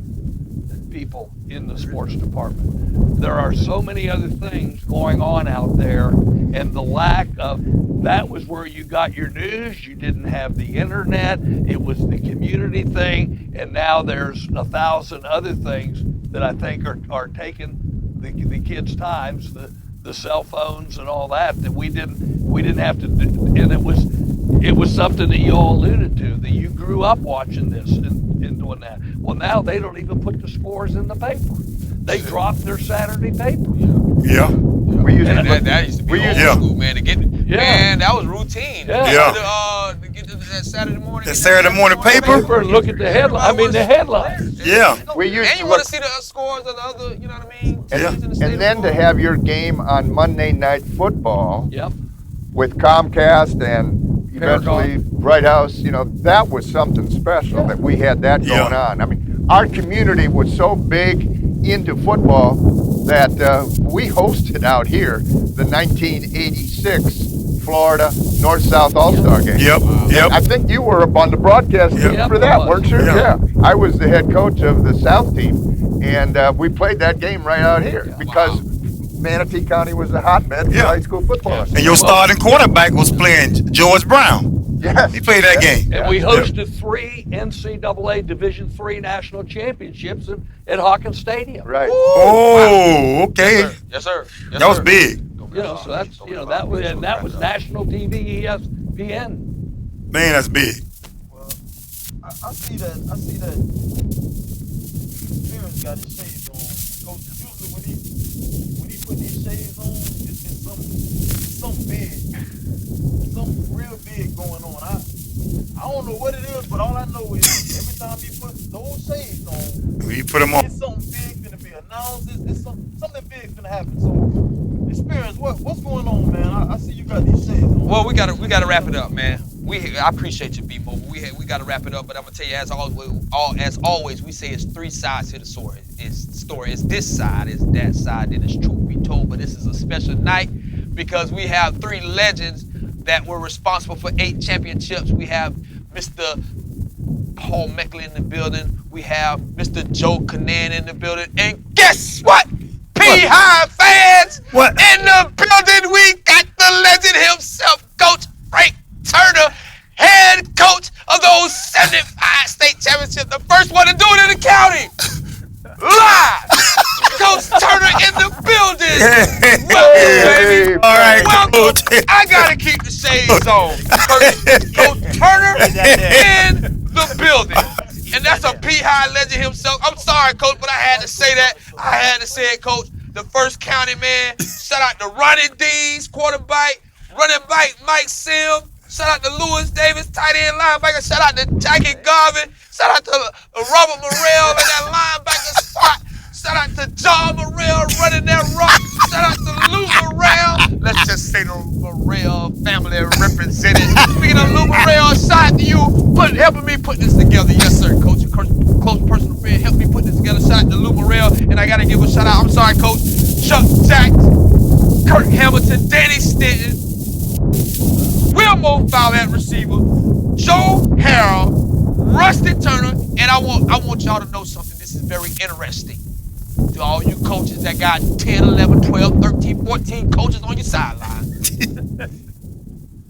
people in the sports department. There are so many other things going on out there, and the lack of, that was where you got your news. You didn't have the internet. It was the community thing, and now there's 1,000 other things that I think are taking the kids' times, the cell phones and all that we didn't have to do. And it was something that you all alluded to, that you grew up watching this and doing that. Well, now they don't even put the scores in the paper. They drop their Saturday paper. Yeah. We used to That used to be old school, man. To get, man, that was routine. Yeah. To get to that Saturday morning. That Saturday morning paper. And look at the headline. I mean, the headlines. Yeah. We used And to you want look, to see the scores of the other, you know what I mean? Yeah. teams in the state and then of to Florida. have your game on Monday Night Football Yep. with Comcast and eventually Bright House, you know, that was something special that we had that going on. I mean, our community was so big into football that we hosted out here the 1986 Florida North-South All-Star game. Yep. Yep. I think you were up on the broadcast Yep. for that, weren't you? Yeah. I was the head coach of the South team, and we played that game right out here because Manatee County was a hotbed for high school football. And your starting quarterback was playing George Brown. Yes. He played that game. And we hosted 3 NCAA Division III national championships at Hawkins Stadium. Right. Oh, okay. Yes, sir. Yes, That was sir. big. So that's that was national TV, ESPN. Man, that's big. Well, I see that Spears got his shades on. Coach, usually when he put these shades on, it's something big. Something real big going on. I don't know what it is, but all I know is every time he puts those shades on, We put him on. it's something big gonna be announced. It's something big gonna happen. So, Experience, what's going on, man? I see you got these shades on. Well, we gotta wrap it up, man. I appreciate you, B-Mo. We gotta wrap it up, but I'm gonna tell you, as always, we say it's 3 sides to the story. It's this side, it's that side, then it's truth be told. But this is a special night because we have 3 legends that were responsible for 8 championships. We have Mr. Paul Meckler in the building. We have Mr. Joe Canan in the building. And guess what? P-High fans What? in the building. We got the legend himself, Coach Frank Turner, head coach of those 75 state championships. The first one to do it in the county. Live. Coach Turner in the building. Welcome, baby. All right, Welcome. Coach. I gotta keep the shades on. Coach Turner in the building. And that's a P-High legend himself. I'm sorry, Coach, but I had to say that. I had to say it, Coach. The first county man. Shout out to Ronnie Dees, quarterback. Running back Mike Sim. Shout out to Lewis Davis, tight end linebacker. Shout out to Jackie Garvin. Shout out to Robert Morrell in that linebacker spot. Shout out to John Morrell running that rock. Shout out to Lou Morrell. Let's just say the Morrell family represented. Speaking of Lou Morrell, shout out to you for helping me put this together. Yes, sir, Coach. Close personal friend helped me put this together. Shout out to Lou Morrell. And I got to give a shout out. I'm sorry, Coach. Chuck Jack, Kirk Hamilton, Danny Stanton, Wilmo foul at receiver, Joe Harrell, Rusty Turner, and I want y'all to know something. This is very interesting. To all you coaches that got 10, 11, 12, 13, 14 coaches on your sideline.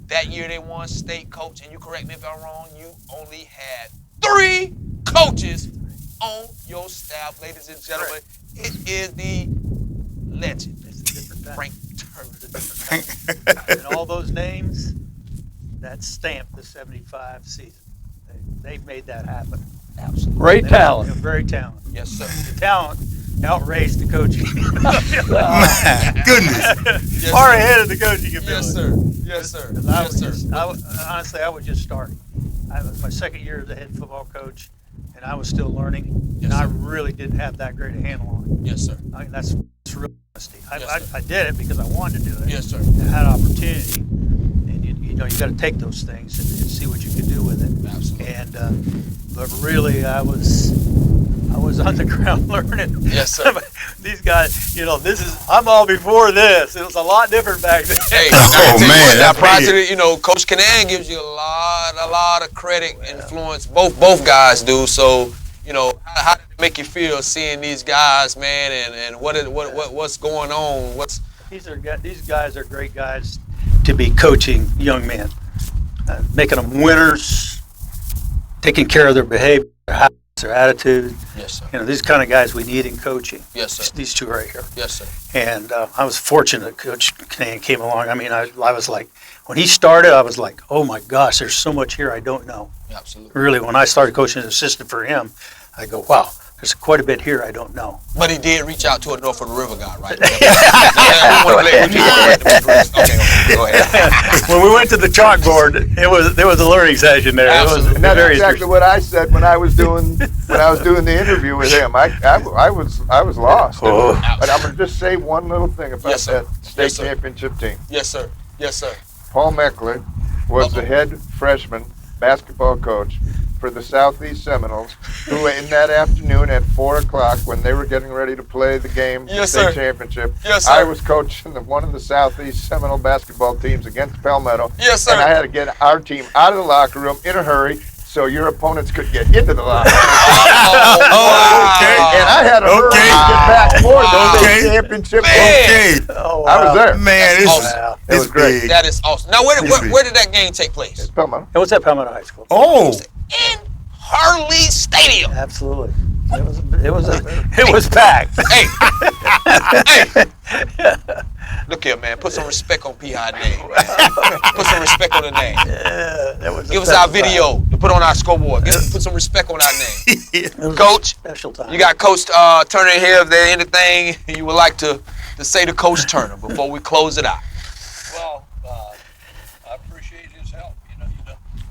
That year they won state, Coach, and you correct me if I'm wrong, you only had 3 coaches on your staff, ladies and gentlemen. It is the legend, Frank Turner. And all those names, that stamped the 75 season. They've made that happen. Absolutely. Great talent. They're very talented. Yes, sir. The talent outraised the coaching. My goodness. Yes, Far sir. ahead of the coaching ability. Yes, sir. Yes, sir. Honestly, I was just starting. I was my second year as a head football coach, and I was still learning, Yes, and I sir. really didn't have that great a handle on it. Yes, sir. I mean, that's real honesty. Yes, sir. I did it because I wanted to do it. Yes, sir. I had opportunity, and you know you got to take those things and see what you can do with it. Absolutely. And but really, I was on the ground learning. Yes, sir. These guys, I'm all before this. It was a lot different back then. Hey, Oh, man, Now, that's prior to big. the, Coach Canan gives you a lot of credit, influence. Both guys do. So, how did it make you feel seeing these guys, man, and what's going on? These guys are great guys to be coaching young men, making them winners, taking care of their behavior, their habits, their attitude. Yes, sir. These kind of guys we need in coaching. Yes, sir. These two right here. Yes, sir. And I was fortunate Coach Canan came along. I mean, I was like, when he started, I was like, oh my gosh, there's so much here I don't know. Absolutely. Really, when I started coaching as an assistant for him, I go, wow, there's quite a bit here I don't know. But he did reach out to a North of the River guy, right? Okay, go ahead. When we went to the chalkboard, there was a learning session there. Absolutely. It was And that's very exactly what I said when I was doing the interview with him. I was lost. Oh. But I'm gonna just say one little thing about Yes, sir. that state Yes, sir. championship team. Yes, sir. Yes, sir. Paul Meckler was the head freshman basketball coach for the Southeast Seminoles, who in that afternoon at 4 o'clock, when they were getting ready to play the game, Yes, state sir. championship, Yes, sir. I was coaching one of the Southeast Seminole basketball teams against Palmetto. Yes, sir. And I had to get our team out of the locker room in a hurry so your opponents could get into the locker room. okay. And I had to hurry Okay. to get back for the Okay. state championship. Man. Okay. Oh, I was wow. there. Man, it's, awesome. Wow. It was it's great. big. That is awesome. Now, where did that game take place? It's Palmetto. It was at Palmetto High School. Oh, In Hurley Stadium. Absolutely. It was packed. Hey, look here, man. Put some respect on P.I. name. Man. Put some respect on the name. Give us our video to put on our scoreboard. Put some respect on our name. Coach, Special time. you got Coach Turner here. If there's anything you would like to say to Coach Turner before we close it out. Well, I appreciate his help.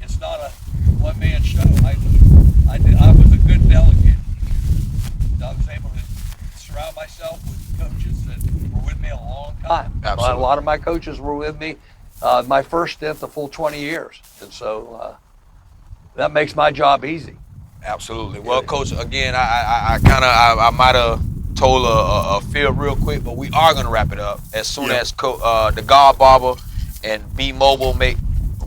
It's not a one-man show. I was a good delegate. I was able to surround myself with coaches that were with me a long time. Absolutely. A lot of my coaches were with me. My first stint, the full 20 years. And so that makes my job easy. Absolutely. Well, Coach, again, I might have told a feel real quick, but we are going to wrap it up as soon as the God Barber and B Mobile make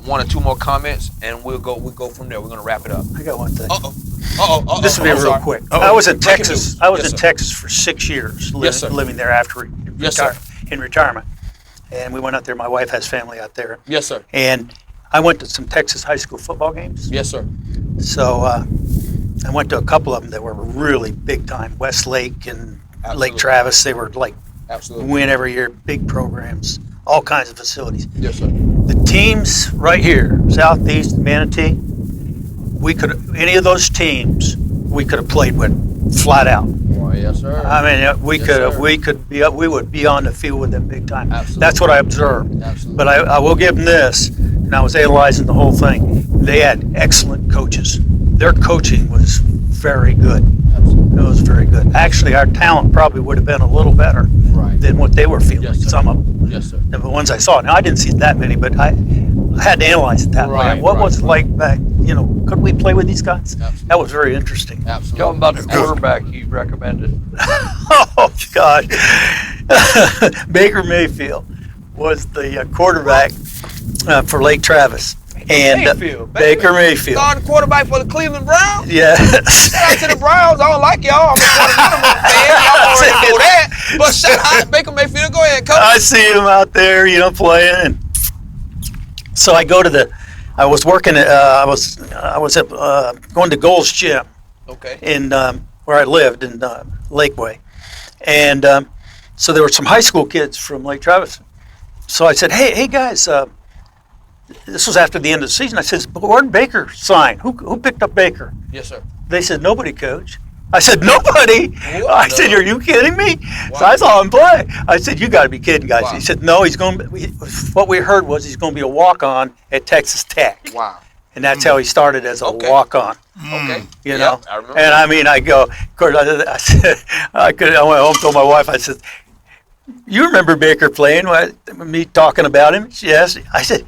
1 or 2 more comments, and we'll go from there. We're going to wrap it up. I got one thing. This This will be real quick. I was in Texas. news. I was Yes, in sir. Texas for 6 years, Yes, sir. living there after Yes, sir. in retirement. And we went out there. My wife has family out there, Yes, sir. and I went to some Texas high school football games. Yes, sir. So I went to a couple of them that were really big time. Westlake and Absolutely. Lake Travis. They were like Absolutely. win every year, big programs, all kinds of facilities. Yes, sir. the teams right here, Southeast, Manatee, any of those teams, we could have played with flat out. Well, yes, sir. I mean, we Yes, we would be on the field with them big time. Absolutely. That's what I observed. Absolutely. But I will give them this, and I was analyzing the whole thing. They had excellent coaches. Their coaching was very good. Absolutely. It was very good. Actually, our talent probably would have been a little better Right. than what they were feeling. Yes, sir. Some of them, Yes, sir. the ones I saw. Now I didn't see that many, but I had to analyze it that way. Right, What right, was it like back? Could we play with these guys? Absolutely. That was very interesting. Absolutely. Tell them about the quarterback you recommended. Oh God, Baker Mayfield was the quarterback for Lake Travis, and Mayfield, Baker Mayfield. Starting quarterback for the Cleveland Browns. Yes. Shout out to the Browns. I don't like y'all. I'm a 49ers fan. Y'all already know that. But shout out to Baker Mayfield. Go ahead, coach. I see him out there, playing. And so I go to I was working at, I was at, going to Gold's Gym Okay. in where I lived in Lakeway, and so there were some high school kids from Lake Travis. So I said, hey guys, this was after the end of the season. I said, where did Baker sign? Who picked up Baker? Yes, sir. They said, nobody, coach. I said, nobody? What I said, are you kidding me? So I saw him play. I said, you got to be kidding, guys. Wow. He said, no, what we heard was he's going to be a walk-on at Texas Tech. Wow. And that's how he started as a Okay. walk-on, Okay. you know. I remember. And I mean, I go, of course, I said, I went home, told my wife, I said, you remember Baker playing, me talking about him? Yes. I said,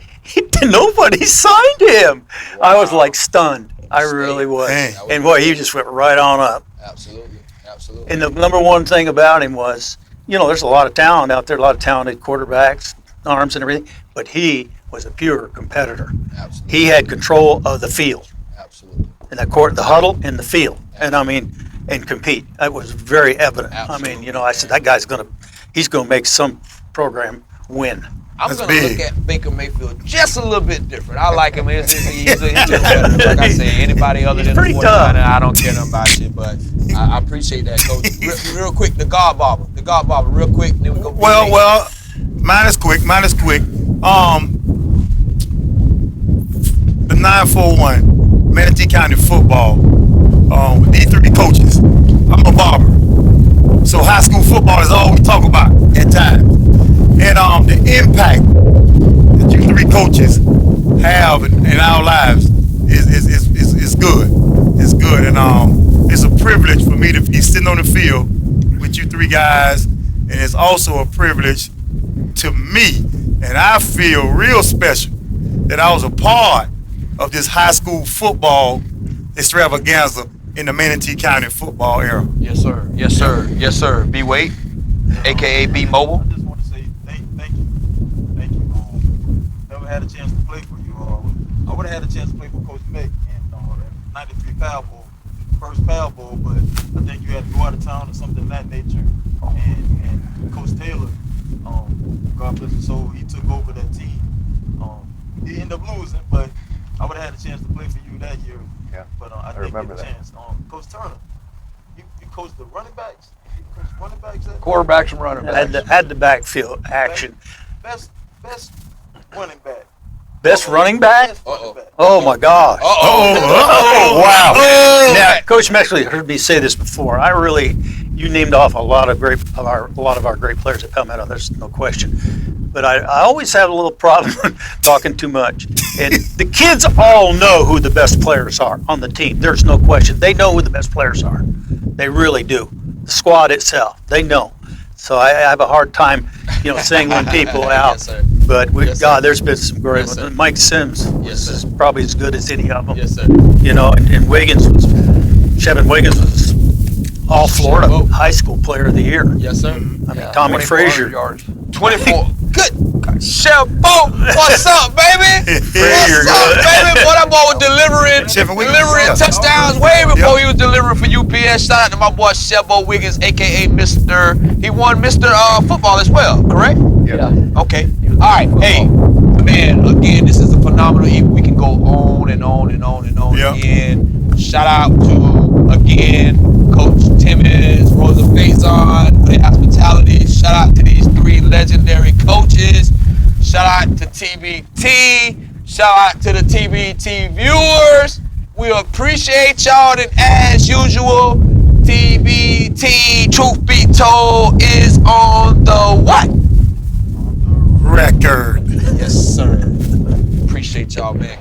nobody signed him. I was like stunned. I really was. Dang. And boy, he just went right on up. Absolutely. Absolutely. And the number one thing about him was, there's a lot of talent out there, a lot of talented quarterbacks, arms and everything, but he was a pure competitor. Absolutely. He had control of the field, Absolutely. in the huddle, in the field, and and compete. That was very evident. Absolutely. I said that guy's he's gonna make some program win. I'm That's going to big. look at Baker Mayfield just a little bit different. I like him. He's a competitor. Like I say, anybody other He's than pretty the tough. 49er, I don't care nothing about you, but I appreciate that, coach. Real quick, the God Barber, real quick, then we go. Well, mine is quick. The 941 Manatee County football with these three coaches. I'm a barber, so high school football is all we talk about at times. And the impact that you three coaches have in our lives is good. It's good, and it's a privilege for me to be sitting on the field with you three guys, and it's also a privilege to me, and I feel real special that I was a part of this high school football extravaganza in the Manatee County football era. Yes, sir. Yes, sir. Yes, sir. B. Wade, a.k.a. B. Mobile. I just want to say thank you. Never had a chance to play for you. I would have had a chance to play for Coach Meck in the 93 Powerball, first Powerball, but I think you had to go out of town or something of that nature. And Coach Taylor, God bless his soul, he took over that team. He ended up losing, but I would have had a chance to play for you that year. Yeah, But I didn't remember get a that. chance. Coach Turner, you coached the running backs? You coached running backs? Quarterbacks and running backs. Had the backfield action. Best running back. Best running back? Best running back. Oh my gosh. Oh, Wow. Oh. Now, Coach Meckler heard me say this before. You named off a lot of our great players at Palmetto. There's no question. But I always have a little problem talking too much. And the kids all know who the best players are on the team. There's no question. They know who the best players are. They really do. The squad itself, they know. So I have a hard time, singling people out. Yes, sir. But Yes, sir. there's been some great Yes, sir. ones. Mike Sims Yes, sir. is probably as good as any of them. Yes, sir. And Wiggins Shevin Wiggins was all Florida Shebo. high school player of the year. Yes, sir. I mean, Yeah, Tommy 2,400 Frazier. yards. 24. Good. Shebo, what's up, baby? Frazier, What's up, good. baby? Boy, that boy was delivering Yeah. touchdowns way before he was delivering for UPS. Shout out to my boy Shebo Wiggins, a.k.a. Mr. He won Mr. Football as well, correct? Yeah. Okay. All right. Hey, man, again, this is a phenomenal evening. We can go on and on and on and on Yeah. again. Shout out to, again, Coach Timmons, Rosa Faison for their hospitality. Shout out to these three legendary coaches. Shout out to TBT. Shout out to the TBT viewers. We appreciate y'all. And as usual, TBT, truth be told, is on the what? Record. Yes, sir. Appreciate y'all, man.